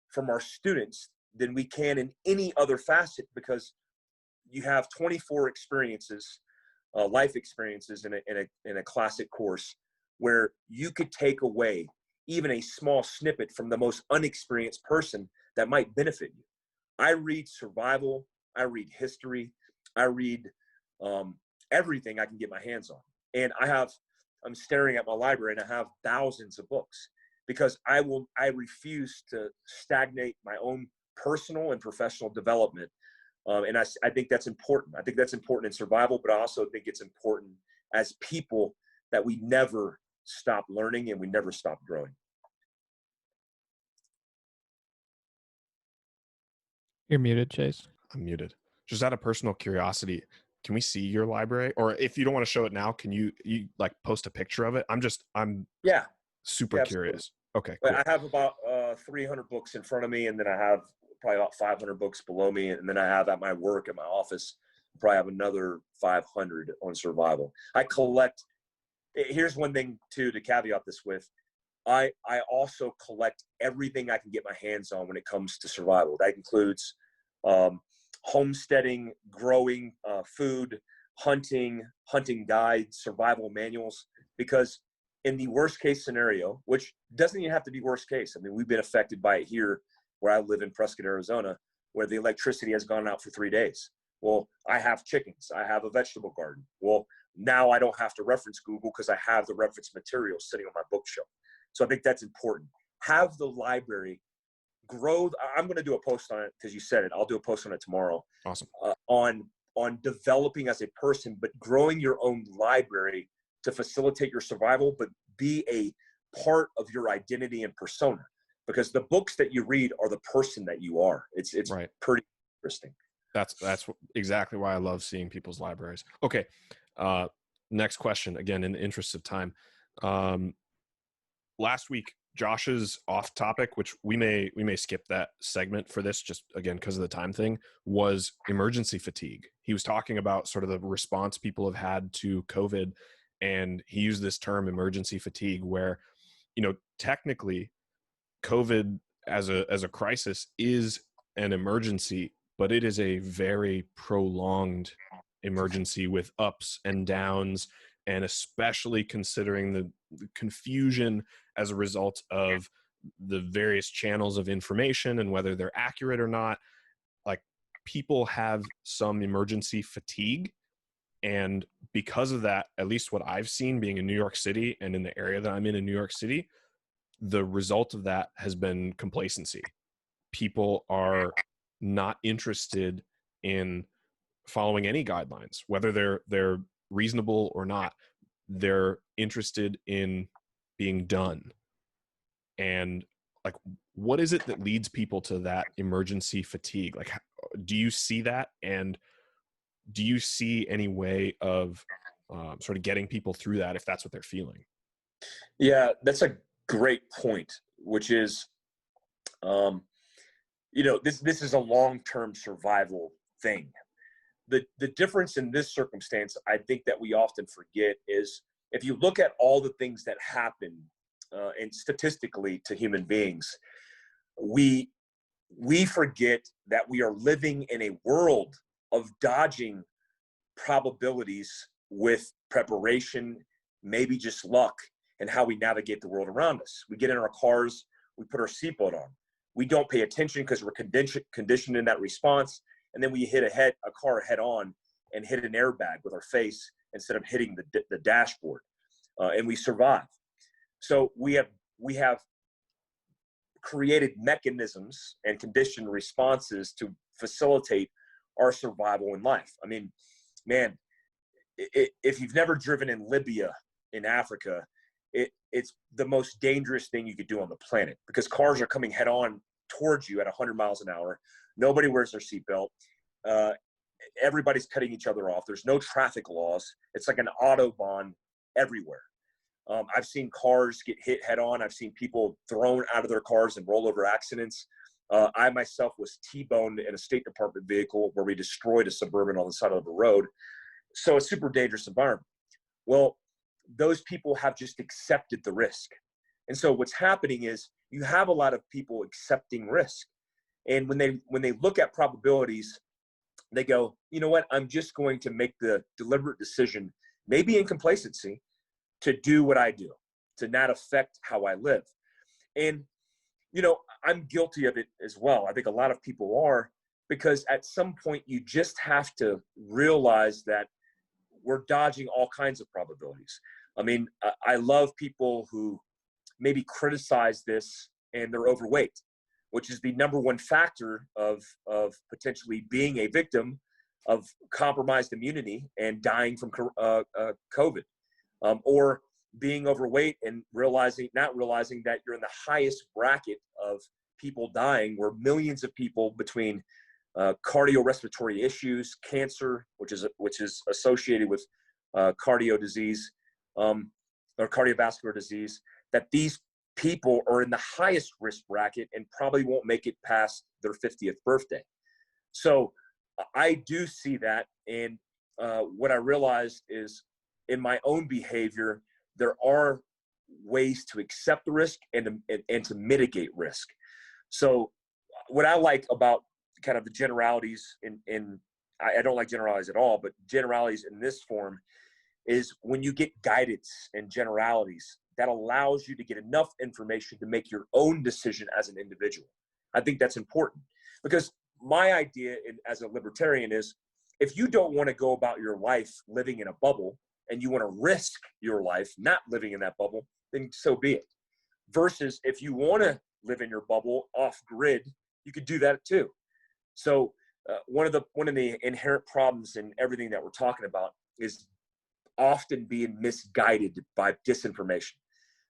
from our students than we can in any other facet, because you have 24 experiences, life experiences in a classic course, where you could take away even a small snippet from the most unexperienced person that might benefit you. I read survival, I read history, I read everything I can get my hands on. And I'm staring at my library and I have thousands of books, because I refuse to stagnate my own personal and professional development. And I think that's important. I think that's important in survival, but I also think it's important as people that we never stop learning and we never stop growing. You're muted, Chase. I'm muted. Just out of personal curiosity, can we see your library? Or if you don't want to show it now, can you like post a picture of it? I'm super curious. Okay, cool. I have about 300 books in front of me, and then I have probably about 500 books below me, and then I have at my work, at my office, probably have another 500 on survival. I collect. Here's one thing too to caveat this with. I also collect everything I can get my hands on when it comes to survival. That includes homesteading, growing food, hunting guides, survival manuals, because in the worst case scenario, which doesn't even have to be worst case. I mean, we've been affected by it here where I live in Prescott, Arizona, where the electricity has gone out for 3 days. Well, I have chickens. I have a vegetable garden. Well, now I don't have to reference Google because I have the reference material sitting on my bookshelf. So I think that's important. Have the library grow. I'm going to do a post on it because you said it. I'll do a post on it tomorrow. Awesome. On developing as a person, but growing your own library to facilitate your survival, but be a part of your identity and persona, because the books that you read are the person that you are. It's right. Pretty interesting. That's exactly why I love seeing people's libraries. Okay. Next question, again, in the interest of time. Last week, Josh's off topic, which we may skip that segment for this, just again, because of the time thing, was emergency fatigue. He was talking about sort of the response people have had to COVID. And he used this term emergency fatigue, where, technically COVID as a crisis is an emergency, but it is a very prolonged emergency with ups and downs, and especially considering the confusion as a result of the various channels of information and whether they're accurate or not. Like, people have some emergency fatigue. And because of that, at least what I've seen being in New York City and in the area that I'm in New York City, the result of that has been complacency. People are not interested in following any guidelines, whether they're reasonable or not. They're interested in being done. And like, what is it that leads people to that emergency fatigue? Like, do you see that? And do you see any way of sort of getting people through that if that's what they're feeling? Yeah, that's a great point, which is, this is a long-term survival thing. The difference in this circumstance, I think that we often forget, is if you look at all the things that happen and statistically to human beings, we forget that we are living in a world of dodging probabilities with preparation, maybe just luck, and how we navigate the world around us. We get in our cars, we put our seatbelt on. We don't pay attention because we're conditioned in that response. And then we hit a car head on and hit an airbag with our face instead of hitting the dashboard. And we survive. So we have created mechanisms and conditioned responses to facilitate our survival in life. I mean, man, if you've never driven in Libya in Africa, it's the most dangerous thing you could do on the planet, because cars are coming head on towards you at 100 miles an hour. Nobody wears their seatbelt. Everybody's cutting each other off. There's no traffic laws. It's like an Autobahn everywhere. I've seen cars get hit head on. I've seen people thrown out of their cars in rollover accidents. I myself was T-boned in a State Department vehicle where we destroyed a Suburban on the side of the road. So it's a super dangerous environment. Well, those people have just accepted the risk. And so what's happening is you have a lot of people accepting risk. And when they look at probabilities, they go, you know what, I'm just going to make the deliberate decision, maybe in complacency, to do what I do, to not affect how I live. And, you know, I'm guilty of it as well. I think a lot of people are, because at some point you just have to realize that we're dodging all kinds of probabilities. I mean, I love people who maybe criticize this and they're overweight, which is the number one factor of potentially being a victim of compromised immunity and dying from COVID, or being overweight and not realizing that you're in the highest bracket of people dying, where millions of people between cardiorespiratory issues, cancer, which is associated with cardio disease, or cardiovascular disease, that these people are in the highest risk bracket and probably won't make it past their 50th birthday. So I do see that. And what I realized is, in my own behavior, there are ways to accept the risk and to mitigate risk. So what I like about kind of the generalities I don't like generalities at all, but generalities in this form is when you get guidance and generalities, that allows you to get enough information to make your own decision as an individual. I think that's important, because my idea as a libertarian is, if you don't want to go about your life living in a bubble and you want to risk your life not living in that bubble, then so be it. Versus if you want to live in your bubble off grid, you could do that too. So one of the inherent problems in everything that we're talking about is often being misguided by disinformation.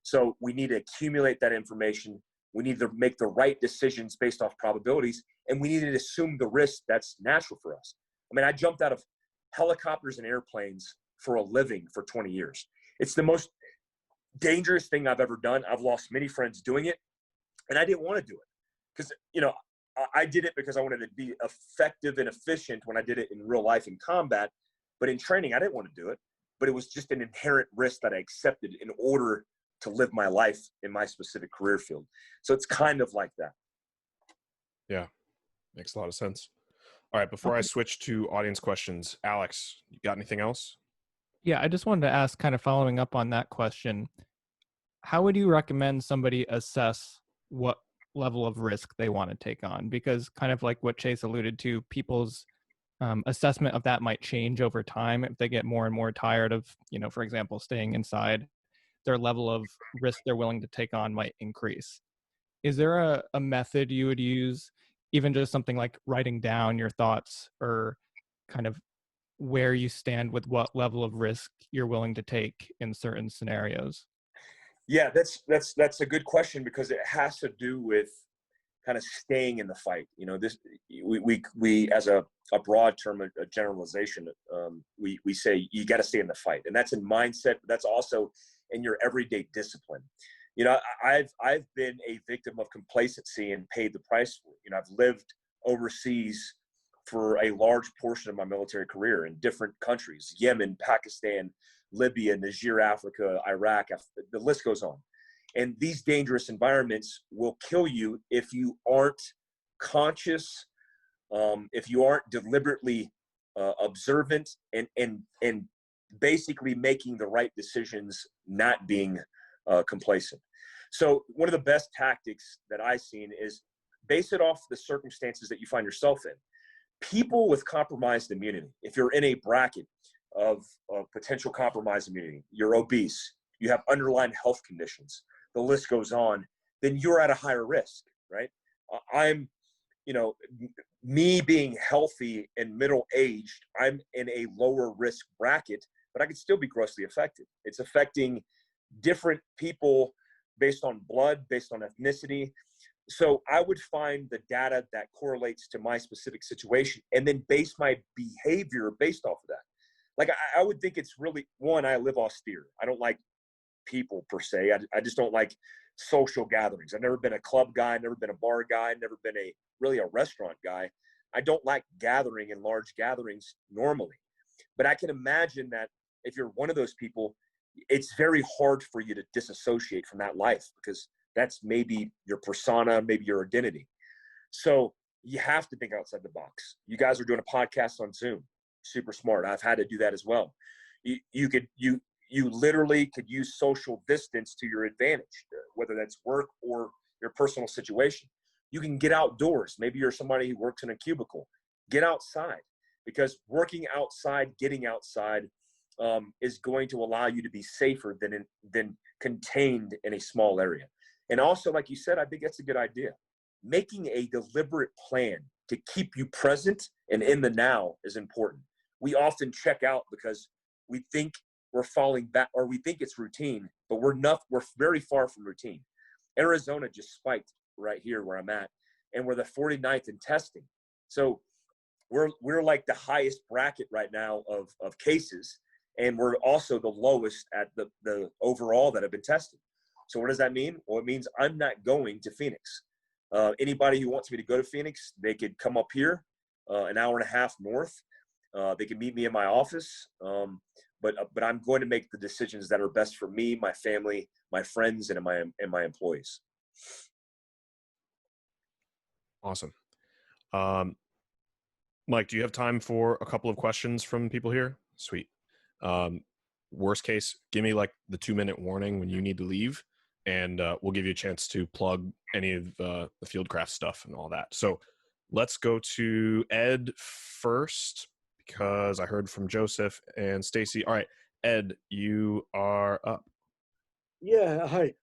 So we need to accumulate that information. We need to make the right decisions based off probabilities, and we need to assume the risk that's natural for us. I mean, I jumped out of helicopters and airplanes for a living for 20 years. It's the most dangerous thing I've ever done. I've lost many friends doing it, and I didn't want to do it because, you know, I did it because I wanted to be effective and efficient when I did it in real life in combat. But in training, I didn't want to do it. But it was just an inherent risk that I accepted in order to live my life in my specific career field. So it's kind of like that. Yeah, makes a lot of sense. All right, before I switch to audience questions, Alex, you got anything else? Yeah, I just wanted to ask, kind of following up on that question, how would you recommend somebody assess what level of risk they want to take on? Because kind of like what Chase alluded to, people's assessment of that might change over time. If they get more and more tired of, you know, for example, staying inside, their level of risk they're willing to take on might increase. Is there a method you would use, even just something like writing down your thoughts or kind of where you stand with what level of risk you're willing to take in certain scenarios? Yeah, that's a good question, because it has to do with kind of staying in the fight. You know, this we as a broad term, a generalization, we say you got to stay in the fight, and that's in mindset. But that's also in your everyday discipline. You know, I've been a victim of complacency and paid the price for it. You know, I've lived overseas for a large portion of my military career in different countries: Yemen, Pakistan, Libya, Niger, Africa, Iraq. The list goes on. And these dangerous environments will kill you if you aren't conscious, if you aren't deliberately observant, and basically making the right decisions, not being complacent. So one of the best tactics that I've seen is base it off the circumstances that you find yourself in. People with compromised immunity, if you're in a bracket of potential compromised immunity, you're obese, you have underlying health conditions, the list goes on, then you're at a higher risk, right? I'm, you know, me being healthy and middle-aged, I'm in a lower risk bracket, but I could still be grossly affected. It's affecting different people based on blood, based on ethnicity. So I would find the data that correlates to my specific situation and then base my behavior based off of that. Like, I would think it's really, one, I live austere. I don't like people per se. I just don't like social gatherings. I've never been a club guy, never been a bar guy, never been really a restaurant guy. I don't like gathering in large gatherings normally. But I can imagine that if you're one of those people, it's very hard for you to disassociate from that life, because that's maybe your persona, maybe your identity. So you have to think outside the box. You guys are doing a podcast on Zoom. Super smart. I've had to do that as well. You literally could use social distance to your advantage, whether that's work or your personal situation. You can get outdoors. Maybe you're somebody who works in a cubicle. Get outside, because working outside, getting outside is going to allow you to be safer than contained in a small area. And also, like you said, I think that's a good idea. Making a deliberate plan to keep you present and in the now is important. We often check out because we think we're falling back, or we think it's routine, but we're very far from routine. Arizona just spiked right here where I'm at, and we're the 49th in testing. So we're like the highest bracket right now of cases, and we're also the lowest at the overall that have been tested. So what does that mean? Well, it means I'm not going to Phoenix. Anybody who wants me to go to Phoenix, they could come up here, an hour and a half north. They can meet me in my office. But I'm going to make the decisions that are best for me, my family, my friends, and my employees. Awesome. Mike, do you have time for a couple of questions from people here? Sweet. Worst case, give me like the 2-minute warning when you need to leave, and we'll give you a chance to plug any of the Fieldcraft stuff and all that. So let's go to Ed first, because I heard from Joseph and Stacy. All right, Ed, you are up. Yeah, hi.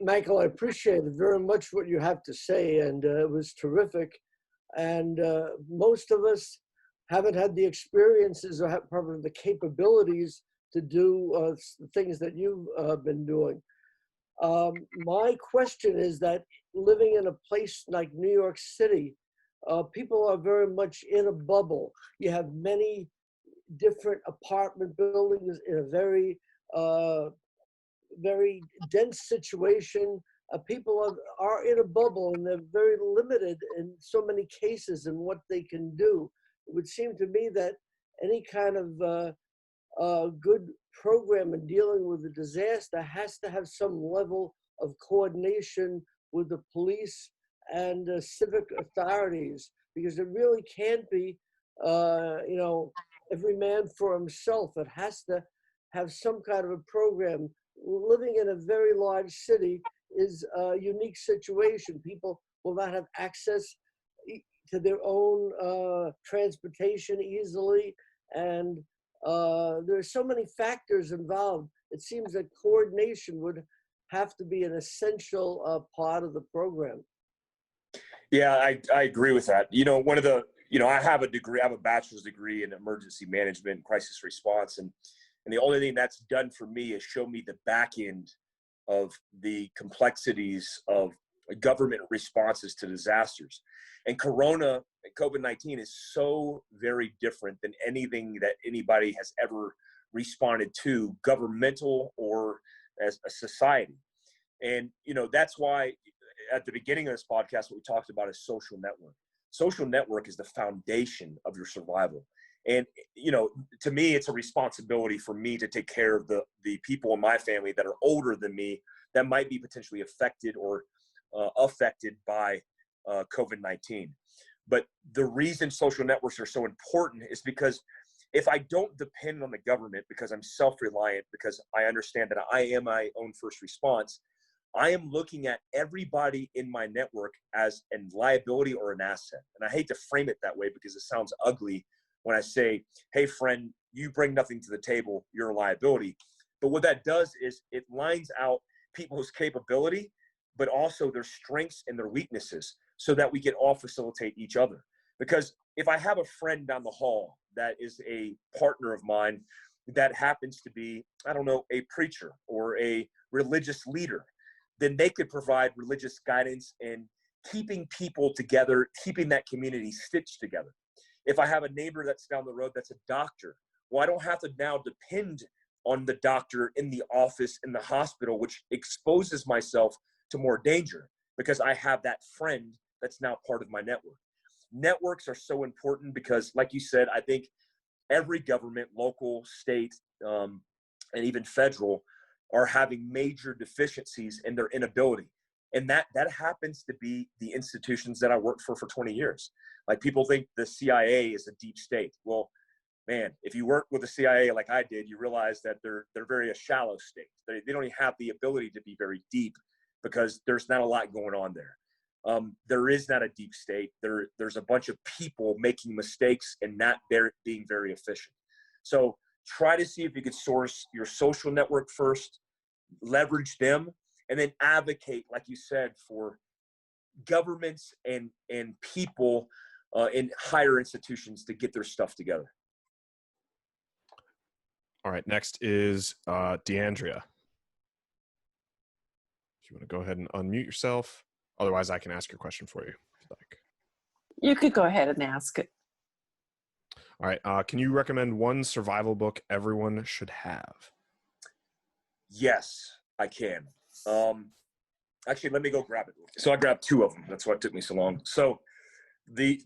Michael, I appreciate it very much what you have to say, and it was terrific. And most of us haven't had the experiences or have probably the capabilities to do things that you've been doing. My question is that living in a place like New York City, people are very much in a bubble. You have many different apartment buildings in a very, very dense situation. People are in a bubble, and they're very limited in so many cases in what they can do. It would seem to me that any kind of good program in dealing with a disaster has to have some level of coordination with the police and civic authorities, because it really can't be, every man for himself. It has to have some kind of a program. Living in a very large city is a unique situation. People will not have access to their own transportation easily, and there are so many factors involved. It seems that coordination would have to be an essential part of the program. Yeah, I agree with that. I have a degree, I have a bachelor's degree in emergency management and crisis response. And the only thing that's done for me is show me the back end of the complexities of government responses to disasters. And COVID-19 is so very different than anything that anybody has ever responded to, governmental or as a society. And, that's why at the beginning of this podcast, what we talked about is social network. Social network is the foundation of your survival. And, to me, it's a responsibility for me to take care of the people in my family that are older than me that might be potentially affected or affected by COVID-19. But the reason social networks are so important is because if I don't depend on the government, because I'm self-reliant, because I understand that I am my own first response, I am looking at everybody in my network as a liability or an asset. And I hate to frame it that way because it sounds ugly when I say, hey, friend, you bring nothing to the table, you're a liability. But what that does is it lines out people's capability, but also their strengths and their weaknesses so that we can all facilitate each other. Because if I have a friend down the hall that is a partner of mine that happens to be, I don't know, a preacher or a religious leader, then they could provide religious guidance and keeping people together, keeping that community stitched together. If I have a neighbor that's down the road that's a doctor, well, I don't have to now depend on the doctor in the office, in the hospital, which exposes myself to more danger because I have that friend that's now part of my network. Networks are so important because, like you said, I think every government, local, state, and even federal, are having major deficiencies in their inability. And that happens to be the institutions that I worked for 20 years. Like, people think the CIA is a deep state. Well, man, if you work with the CIA like I did, you realize that they're very a shallow state. They don't even have the ability to be very deep because there's not a lot going on there. There is not a deep state. There's a bunch of people making mistakes and not being very efficient. So try to see if you could source your social network first, leverage them, and then advocate, like you said, for governments and people in higher institutions to get their stuff together. All right, next is DeAndrea. If you want to go ahead and unmute yourself. Otherwise, I can ask your question for you if you'd like. You could go ahead and ask it. All right, can you recommend one survival book everyone should have? Yes, I can. Actually, let me go grab it. So I grabbed two of them. That's why it took me so long. So the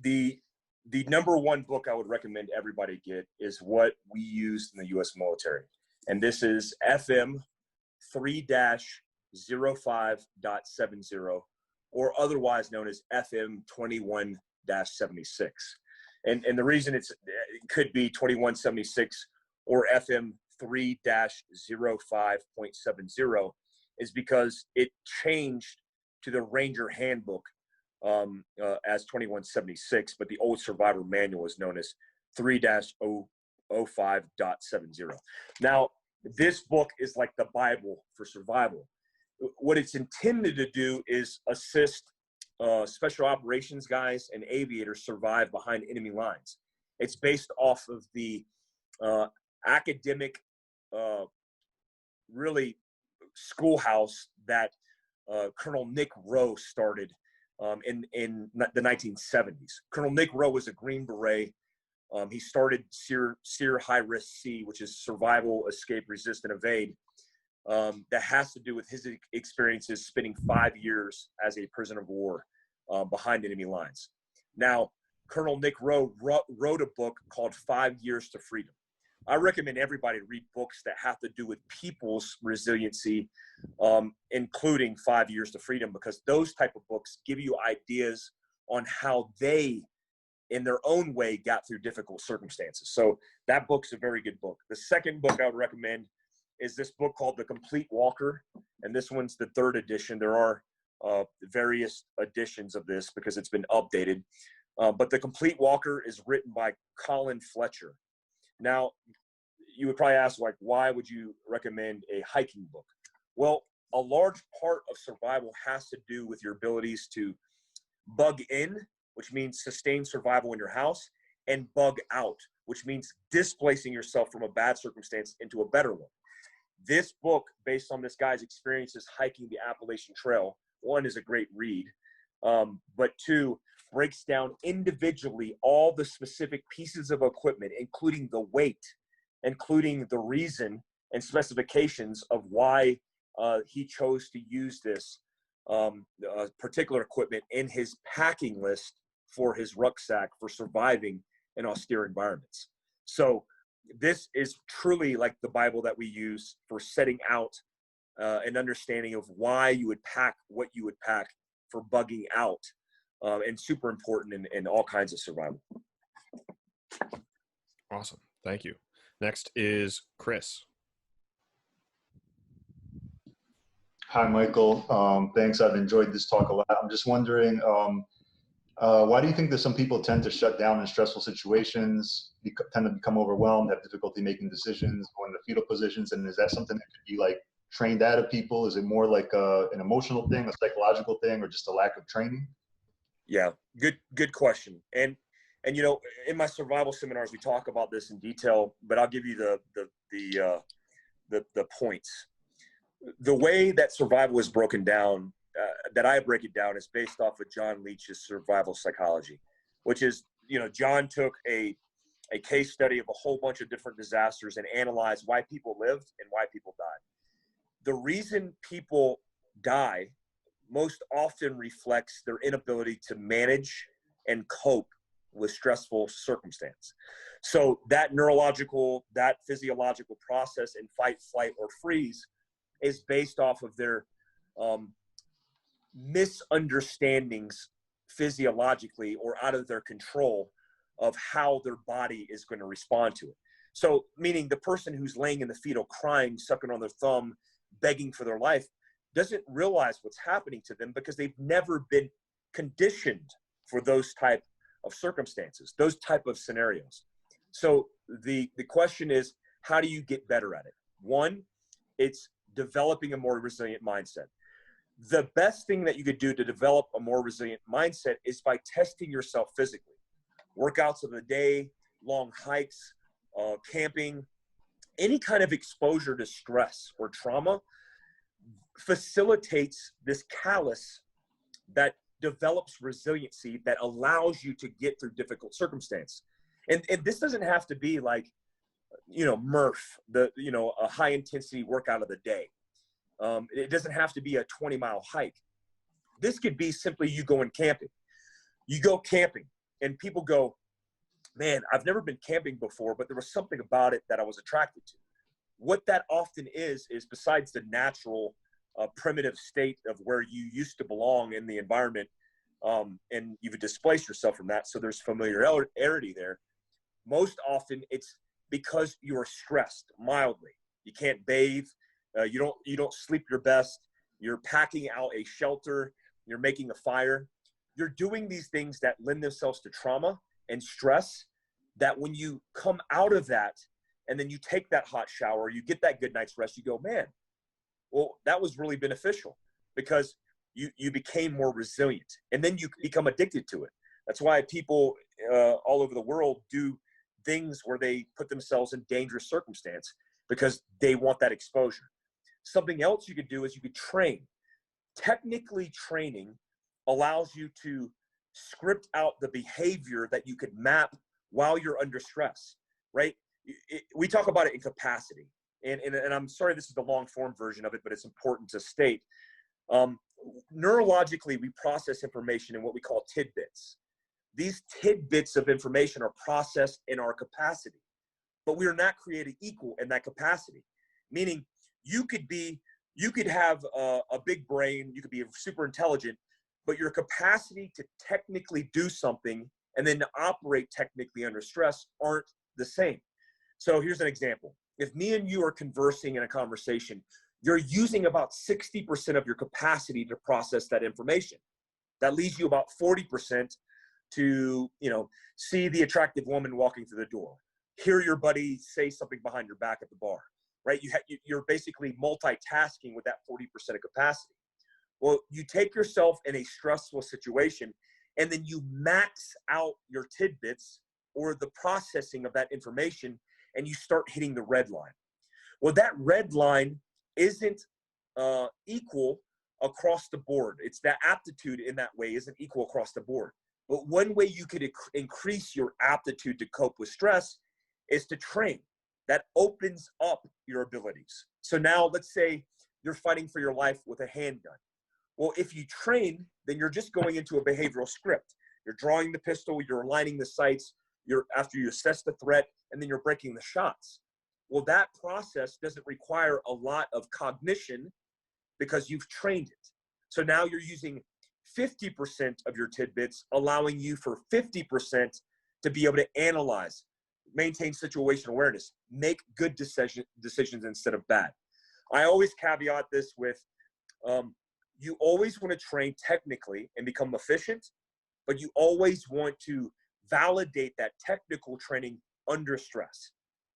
number one book I would recommend everybody get is what we used in the U.S. military. And this is FM 3-05.70, or otherwise known as FM 21-76. And the reason it could be 2176 or FM 3-05.70 is because it changed to the Ranger Handbook as 2176, but the old survivor manual is known as 3-05.70. Now, this book is like the Bible for survival. What it's intended to do is assist special operations guys and aviators survive behind enemy lines. It's based off of the academic, really schoolhouse that Colonel Nick Rowe started in the 1970s. Colonel Nick Rowe was a Green Beret. He started SEER High Risk C, which is survival, escape, resist, and evade. That has to do with his experiences spending 5 years as a prisoner of war behind enemy lines. Now, Colonel Nick Rowe wrote a book called 5 Years to Freedom. I recommend everybody read books that have to do with people's resiliency, including 5 Years to Freedom, because those type of books give you ideas on how they, in their own way, got through difficult circumstances. So that book's a very good book. The second book I would recommend is this book called The Complete Walker, and this one's the 3rd edition. There are various editions of this because it's been updated, but The Complete Walker is written by Colin Fletcher. Now, you would probably ask, like, why would you recommend a hiking book? Well, a large part of survival has to do with your abilities to bug in, which means sustain survival in your house, and bug out, which means displacing yourself from a bad circumstance into a better one. This book, based on this guy's experiences hiking the Appalachian Trail, one, is a great read, but two, breaks down individually all the specific pieces of equipment, including the weight, including the reason and specifications of why he chose to use this particular equipment in his packing list for his rucksack for surviving in austere environments. So this is truly like the Bible that we use for setting out an understanding of why you would pack what you would pack for bugging out, and super important in all kinds of survival. Awesome. Thank you. Next is Chris. Hi, Michael. Thanks. I've enjoyed this talk a lot. I'm just wondering, why do you think that some people tend to shut down in stressful situations, tend to become overwhelmed, have difficulty making decisions, go into fetal positions? And is that something that could be like trained out of people? Is it more like an emotional thing, a psychological thing, or just a lack of training? Yeah, good question. And And, in my survival seminars, we talk about this in detail, but I'll give you the points. The way that survival is broken down, that I break it down, is based off of John Leach's survival psychology, which is, John took a case study of a whole bunch of different disasters and analyzed why people lived and why people died. The reason people die most often reflects their inability to manage and cope with stressful circumstance. So that neurological, that physiological process in fight, flight, or freeze is based off of their misunderstandings physiologically or out of their control of how their body is going to respond to it. So meaning the person who's laying in the fetal crying, sucking on their thumb, begging for their life, doesn't realize what's happening to them because they've never been conditioned for those type of circumstances, those type of scenarios. So the question is, how do you get better at it? One, it's developing a more resilient mindset. The best thing that you could do to develop a more resilient mindset is by testing yourself physically. Workouts of the day, long hikes, camping, any kind of exposure to stress or trauma facilitates this callus that develops resiliency that allows you to get through difficult circumstance. And this doesn't have to be like, Murph, a high intensity workout of the day. It doesn't have to be a 20-mile hike. This could be simply you going camping. You go camping and people go, man, I've never been camping before, but there was something about it that I was attracted to. What that often is besides the natural primitive state of where you used to belong in the environment, and you've displaced yourself from that, so there's familiarity there. Most often it's because you are stressed mildly. You can't bathe, you don't sleep your best, you're packing out a shelter, you're making a fire. You're doing these things that lend themselves to trauma and stress, that when you come out of that and then you take that hot shower, you get that good night's rest, you go, man, well, that was really beneficial because you became more resilient, and then you become addicted to it. That's why people all over the world do things where they put themselves in dangerous circumstance because they want that exposure. Something else you could do is you could train. Technically, training allows you to script out the behavior that you could map while you're under stress, right? We talk about it in capacity. And I'm sorry, this is the long form version of it, but it's important to state. Neurologically, we process information in what we call tidbits. These tidbits of information are processed in our capacity, but we are not created equal in that capacity. Meaning you could have a big brain, you could be super intelligent, but your capacity to technically do something and then to operate technically under stress aren't the same. So here's an example. If me and you are conversing in a conversation, you're using about 60% of your capacity to process that information. That leaves you about 40% to, see the attractive woman walking through the door, hear your buddy say something behind your back at the bar, right? You're basically multitasking with that 40% of capacity. Well, you take yourself in a stressful situation and then you max out your tidbits or the processing of that information, and you start hitting the red line. Well, that red line isn't equal across the board. It's that aptitude in that way isn't equal across the board. But one way you could increase your aptitude to cope with stress is to train. That opens up your abilities. So now let's say you're fighting for your life with a handgun. Well, if you train, then you're just going into a behavioral script. You're drawing the pistol, you're aligning the sights, after you assess the threat, and then you're breaking the shots. Well, that process doesn't require a lot of cognition because you've trained it. So now you're using 50% of your tidbits, allowing you for 50% to be able to analyze, maintain situational awareness, make good decisions instead of bad. I always caveat this with, you always want to train technically and become efficient, but you always want to validate that technical training under stress.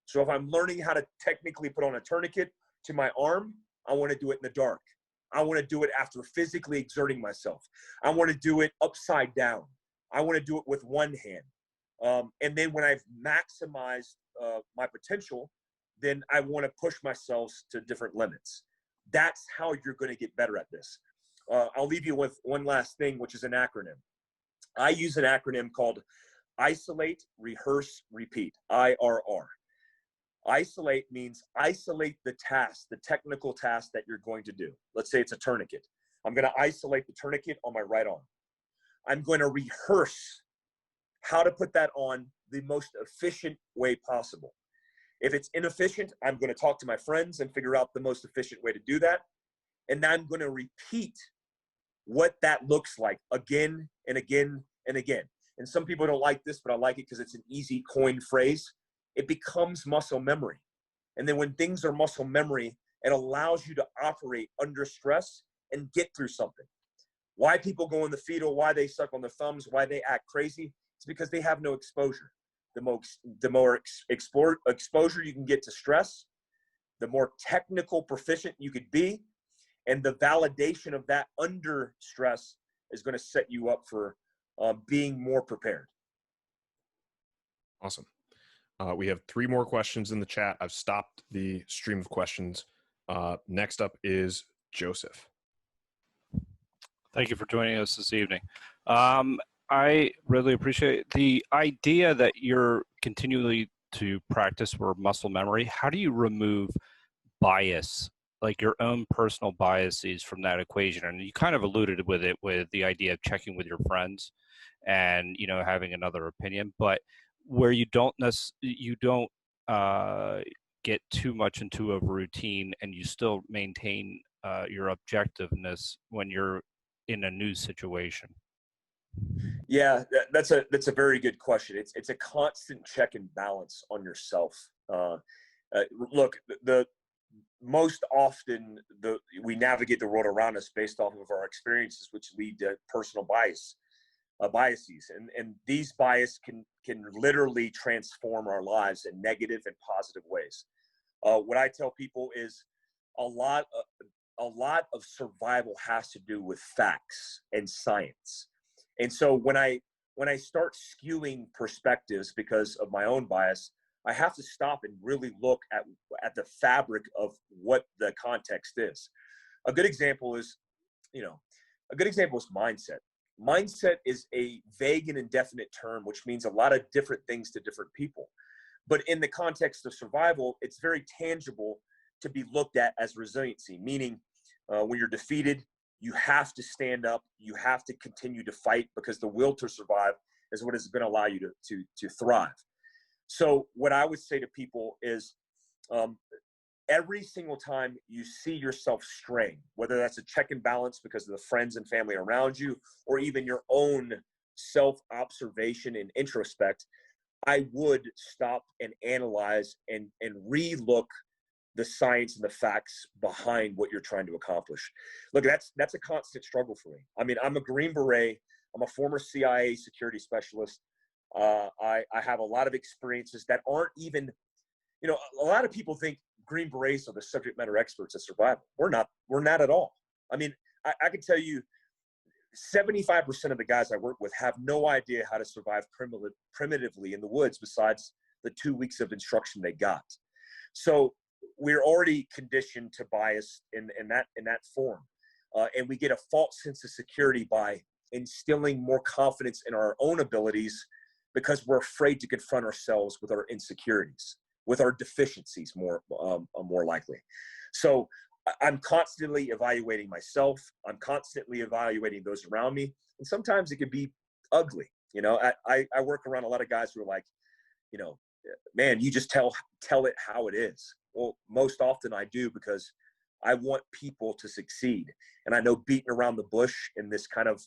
So if I'm learning how to technically put on a tourniquet to my arm, I want to do it in the dark. I want to do it after physically exerting myself. I want to do it upside down. I want to do it with one hand. And then when I've maximized my potential, then I want to push myself to different limits. That's how you're going to get better at this. I'll leave you with one last thing, which is an acronym. I use an acronym called Isolate, Rehearse, Repeat, IRR. Isolate means isolate the task, the technical task that you're going to do. Let's say it's a tourniquet. I'm going to isolate the tourniquet on my right arm. I'm going to rehearse how to put that on the most efficient way possible. If it's inefficient, I'm going to talk to my friends and figure out the most efficient way to do that. And then I'm going to repeat what that looks like again and again and again. And some people don't like this, but I like it because it's an easy coined phrase. It becomes muscle memory. And then when things are muscle memory, it allows you to operate under stress and get through something. Why people go in the fetal, why they suck on their thumbs, why they act crazy, it's because they have no exposure. The more exposure you can get to stress, the more technical proficient you could be, and the validation of that under stress is going to set you up for being more prepared. Awesome. We have 3 more questions in the chat. I've stopped the stream of questions. Next up is Joseph. Thank you for joining us this evening. I really appreciate the idea that you're continually to practice for muscle memory. How do you remove bias, like your own personal biases from that equation? And you kind of alluded with it with the idea of checking with your friends and, you know, having another opinion, but where you don't get too much into a routine and you still maintain your objectiveness when you're in a new situation. Yeah, that's a very good question. It's a constant check and balance on yourself. Look, the most often we navigate the world around us based off of our experiences, which lead to personal biases, and these biases can literally transform our lives in negative and positive ways. What I tell people is a lot of survival has to do with facts and science. And so when I start skewing perspectives because of my own bias, I have to stop and really look at the fabric of what the context is. A good example is mindset. Mindset is a vague and indefinite term, which means a lot of different things to different people. But in the context of survival, it's very tangible to be looked at as resiliency, meaning when you're defeated, you have to stand up, you have to continue to fight, because the will to survive is what is going to allow you to thrive. So what I would say to people is every single time you see yourself straying, whether that's a check and balance because of the friends and family around you, or even your own self-observation and introspect, I would stop and analyze and re-look the science and the facts behind what you're trying to accomplish. Look, that's a constant struggle for me. I mean, I'm a Green Beret. I'm a former CIA security specialist. I have a lot of experiences that aren't even, a lot of people think Green Berets are the subject matter experts at survival. We're not at all. I mean, I can tell you 75% of the guys I work with have no idea how to survive primitively in the woods besides the 2 weeks of instruction they got. So we're already conditioned to bias in that form. And we get a false sense of security by instilling more confidence in our own abilities because we're afraid to confront ourselves with our insecurities, with our deficiencies more likely. So I'm constantly evaluating myself. I'm constantly evaluating those around me. And sometimes it could be ugly. I work around a lot of guys who are like, man, you just tell it how it is. Well, most often I do, because I want people to succeed. And I know beating around the bush in this kind of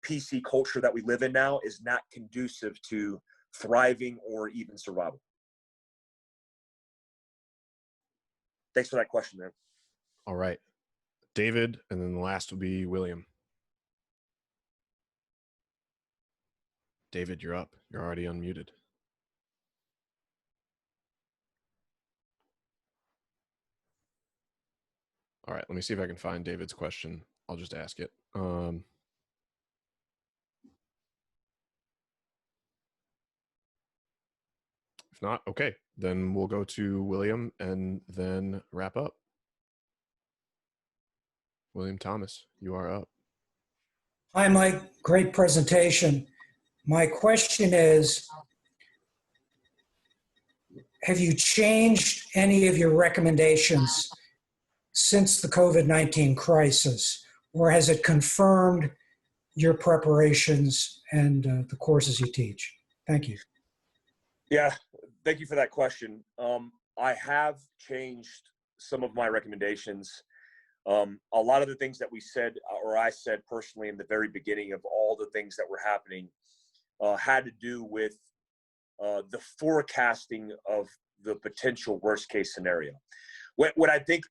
PC culture that we live in now is not conducive to thriving or even survival. Thanks for that question, man. All right. David, and then the last will be William. David, you're up. You're already unmuted. All right, let me see if I can find David's question. I'll just ask it. If not, okay, then we'll go to William and then wrap up. William Thomas, you are up. Hi, Mike. Great presentation. My question is, have you changed any of your recommendations since the COVID-19 crisis, or has it confirmed your preparations and the courses you teach? Thank you. Yeah, thank you for that question. I have changed some of my recommendations. A lot of the things that we said, or I said personally in the very beginning of all the things that were happening, had to do with the forecasting of the potential worst case scenario. What I think,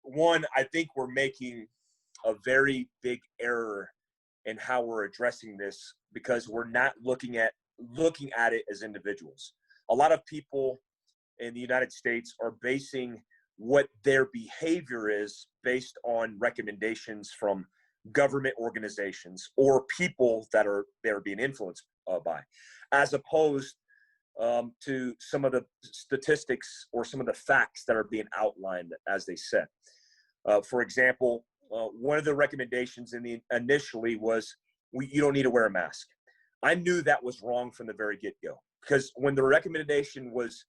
one, I think we're making a very big error in how we're addressing this, because we're not looking at it as individuals. A lot of people in the United States are basing what their behavior is based on recommendations from government organizations or people that they're being influenced by, as opposed to some of the statistics or some of the facts that are being outlined as they said. For example, one of the recommendations initially was you don't need to wear a mask. I knew that was wrong from the very get-go, because when the recommendation was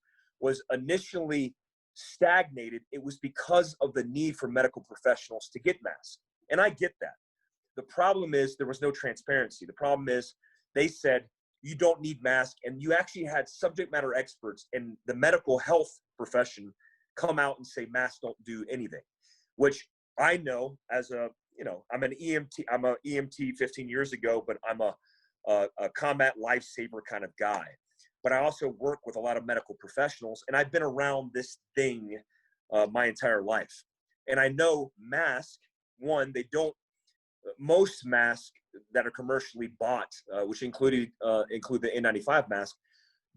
initially stagnated, it was because of the need for medical professionals to get masks. And I get that. The problem is there was no transparency. The problem is they said you don't need masks, and you actually had subject matter experts in the medical health profession come out and say masks don't do anything, which I know as I'm an EMT. I'm an EMT 15 years ago, but I'm a combat lifesaver kind of guy. But I also work with a lot of medical professionals, and I've been around this thing my entire life. And I know masks, one, most masks that are commercially bought, which include the N95 mask,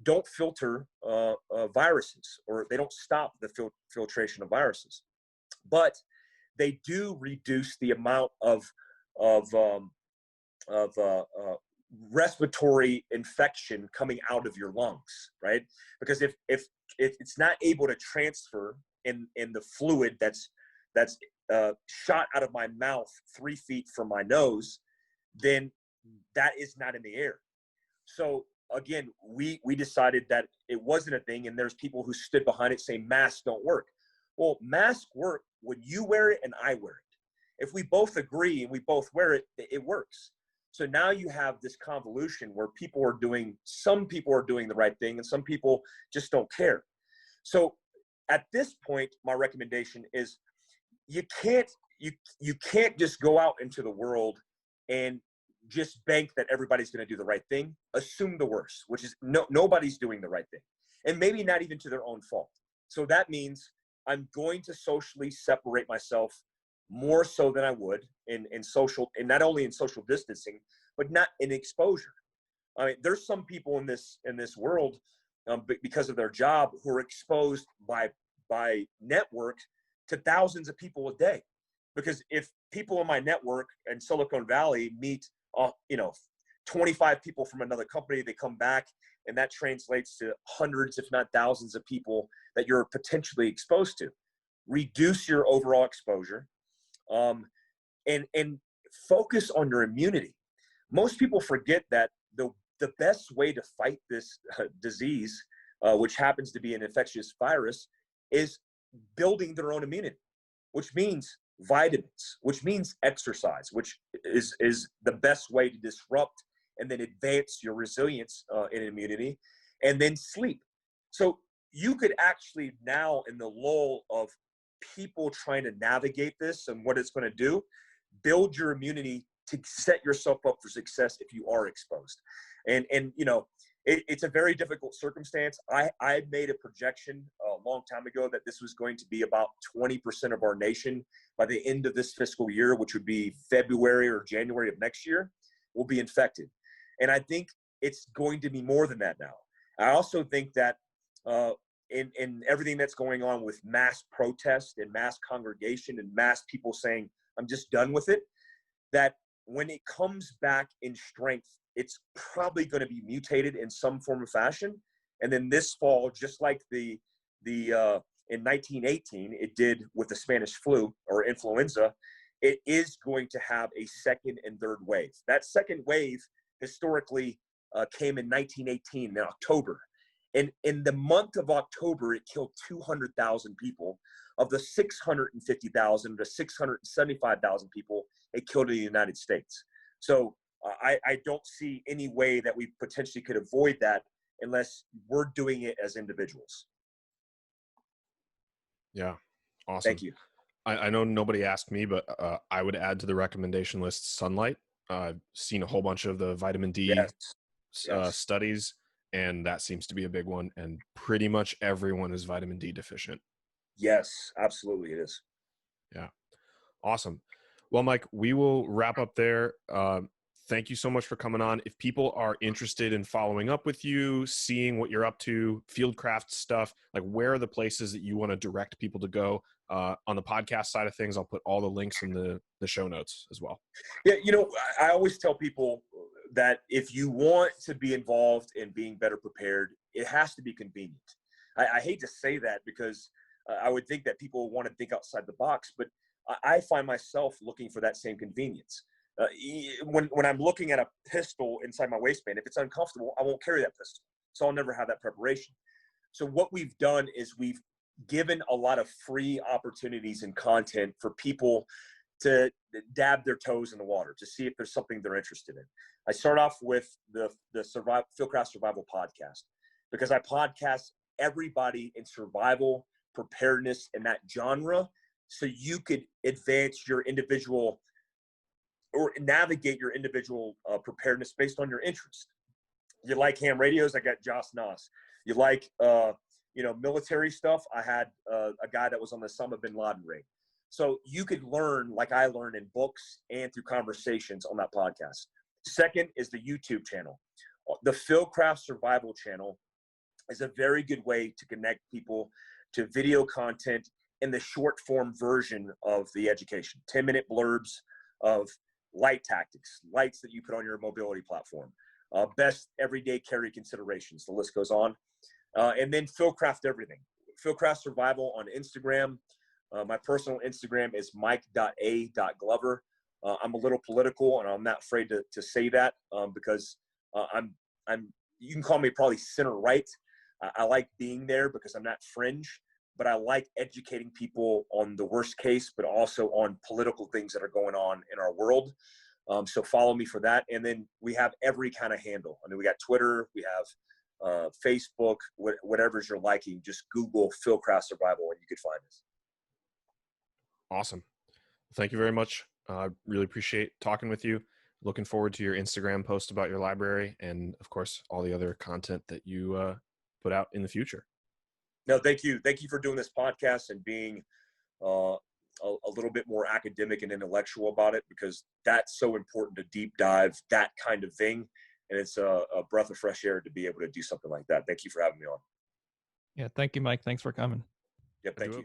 don't filter viruses, or they don't stop the filtration of viruses. But they do reduce the amount of respiratory infection coming out of your lungs, right? Because if it's not able to transfer in the fluid that's shot out of my mouth 3 feet from my nose, then that is not in the air. So again, we decided that it wasn't a thing, and there's people who stood behind it saying masks don't work. Well, masks work when you wear it and I wear it. If we both agree and we both wear it, it works. So now you have this convolution where some people are doing the right thing and some people just don't care. So at this point, my recommendation is you can't just go out into the world and just bank that everybody's going to do the right thing. Assume the worst, which is nobody's doing the right thing, and maybe not even to their own fault. So that means I'm going to socially separate myself more so than I would in social, and not only in social distancing, but not in exposure. I mean, there's some people in this world because of their job who are exposed by network to thousands of people a day. Because if people in my network in Silicon Valley meet 25 people from another company, they come back, and that translates to hundreds, if not thousands of people that you're potentially exposed to. Reduce your overall exposure, and focus on your immunity. Most people forget that the best way to fight this disease, which happens to be an infectious virus, is building their own immunity, which means vitamins, which means exercise, which is the best way to disrupt and then advance your resilience in immunity, and then sleep. So you could actually now, in the lull of people trying to navigate this and what it's going to do, build your immunity to set yourself up for success if you are exposed. And it's a very difficult circumstance. I made a projection a long time ago that this was going to be about 20% of our nation by the end of this fiscal year, which would be February or January of next year, will be infected. And I think it's going to be more than that now. I also think that in everything that's going on with mass protest and mass congregation and mass people saying, I'm just done with it, that when it comes back in strength, it's probably going to be mutated in some form or fashion. And then this fall, just like in 1918, it did with the Spanish flu or influenza, it is going to have a second and third wave. That second wave historically came in 1918 in October. And in the month of October, it killed 200,000 people. Of the 650,000 to 675,000 people it killed in the United States. So I don't see any way that we potentially could avoid that unless we're doing it as individuals. Yeah, awesome. Thank you. I know nobody asked me, but I would add to the recommendation list sunlight. I've seen a whole bunch of the vitamin D studies, and that seems to be a big one. And pretty much everyone is vitamin D deficient. Yes, absolutely it is. Yeah. Awesome. Well, Mike, we will wrap up there. Thank you so much for coming on. If people are interested in following up with you, seeing what you're up to, Fieldcraft stuff, like where are the places that you want to direct people to go? On the podcast side of things, I'll put all the links in the show notes as well. Yeah, I always tell people that if you want to be involved in being better prepared, it has to be convenient. I hate to say that because I would think that people want to think outside the box, but I find myself looking for that same convenience. When I'm looking at a pistol inside my waistband, if it's uncomfortable, I won't carry that pistol. So I'll never have that preparation. So what we've done is we've given a lot of free opportunities and content for people to dab their toes in the water to see if there's something they're interested in. I start off with the Fieldcraft Survival podcast because I podcast everybody in survival, preparedness, in that genre, so you could advance your individual or navigate your individual preparedness based on your interest. You like ham radios? I got Joss Noss. You like military stuff? I had a guy that was on the Osama bin Laden raid. So you could learn like I learned in books and through conversations on that podcast. Second is the YouTube channel. The Fieldcraft Survival channel is a very good way to connect people to video content in the short form version of the education. 10-minute blurbs of light tactics, lights that you put on your mobility platform, best everyday carry considerations. The list goes on. And then Fieldcraft everything. Fieldcraft Survival on Instagram. My personal Instagram is mike.a.glover. I'm a little political, and I'm not afraid to say that because you can call me probably center right. I like being there because I'm not fringe, but I like educating people on the worst case, but also on political things that are going on in our world. So follow me for that. And then we have every kind of handle. I mean, we got Twitter, we have Facebook, whatever's your liking. Just Google Fieldcraft Survival and you could find us. Awesome. Thank you very much. Really appreciate talking with you. Looking forward to your Instagram post about your library and, of course, all the other content that you put out in the future. No, thank you. Thank you for doing this podcast and being a little bit more academic and intellectual about it, because that's so important to deep dive that kind of thing. And it's a breath of fresh air to be able to do something like that. Thank you for having me on. Yeah, thank you, Mike. Thanks for coming. Yep, thank you.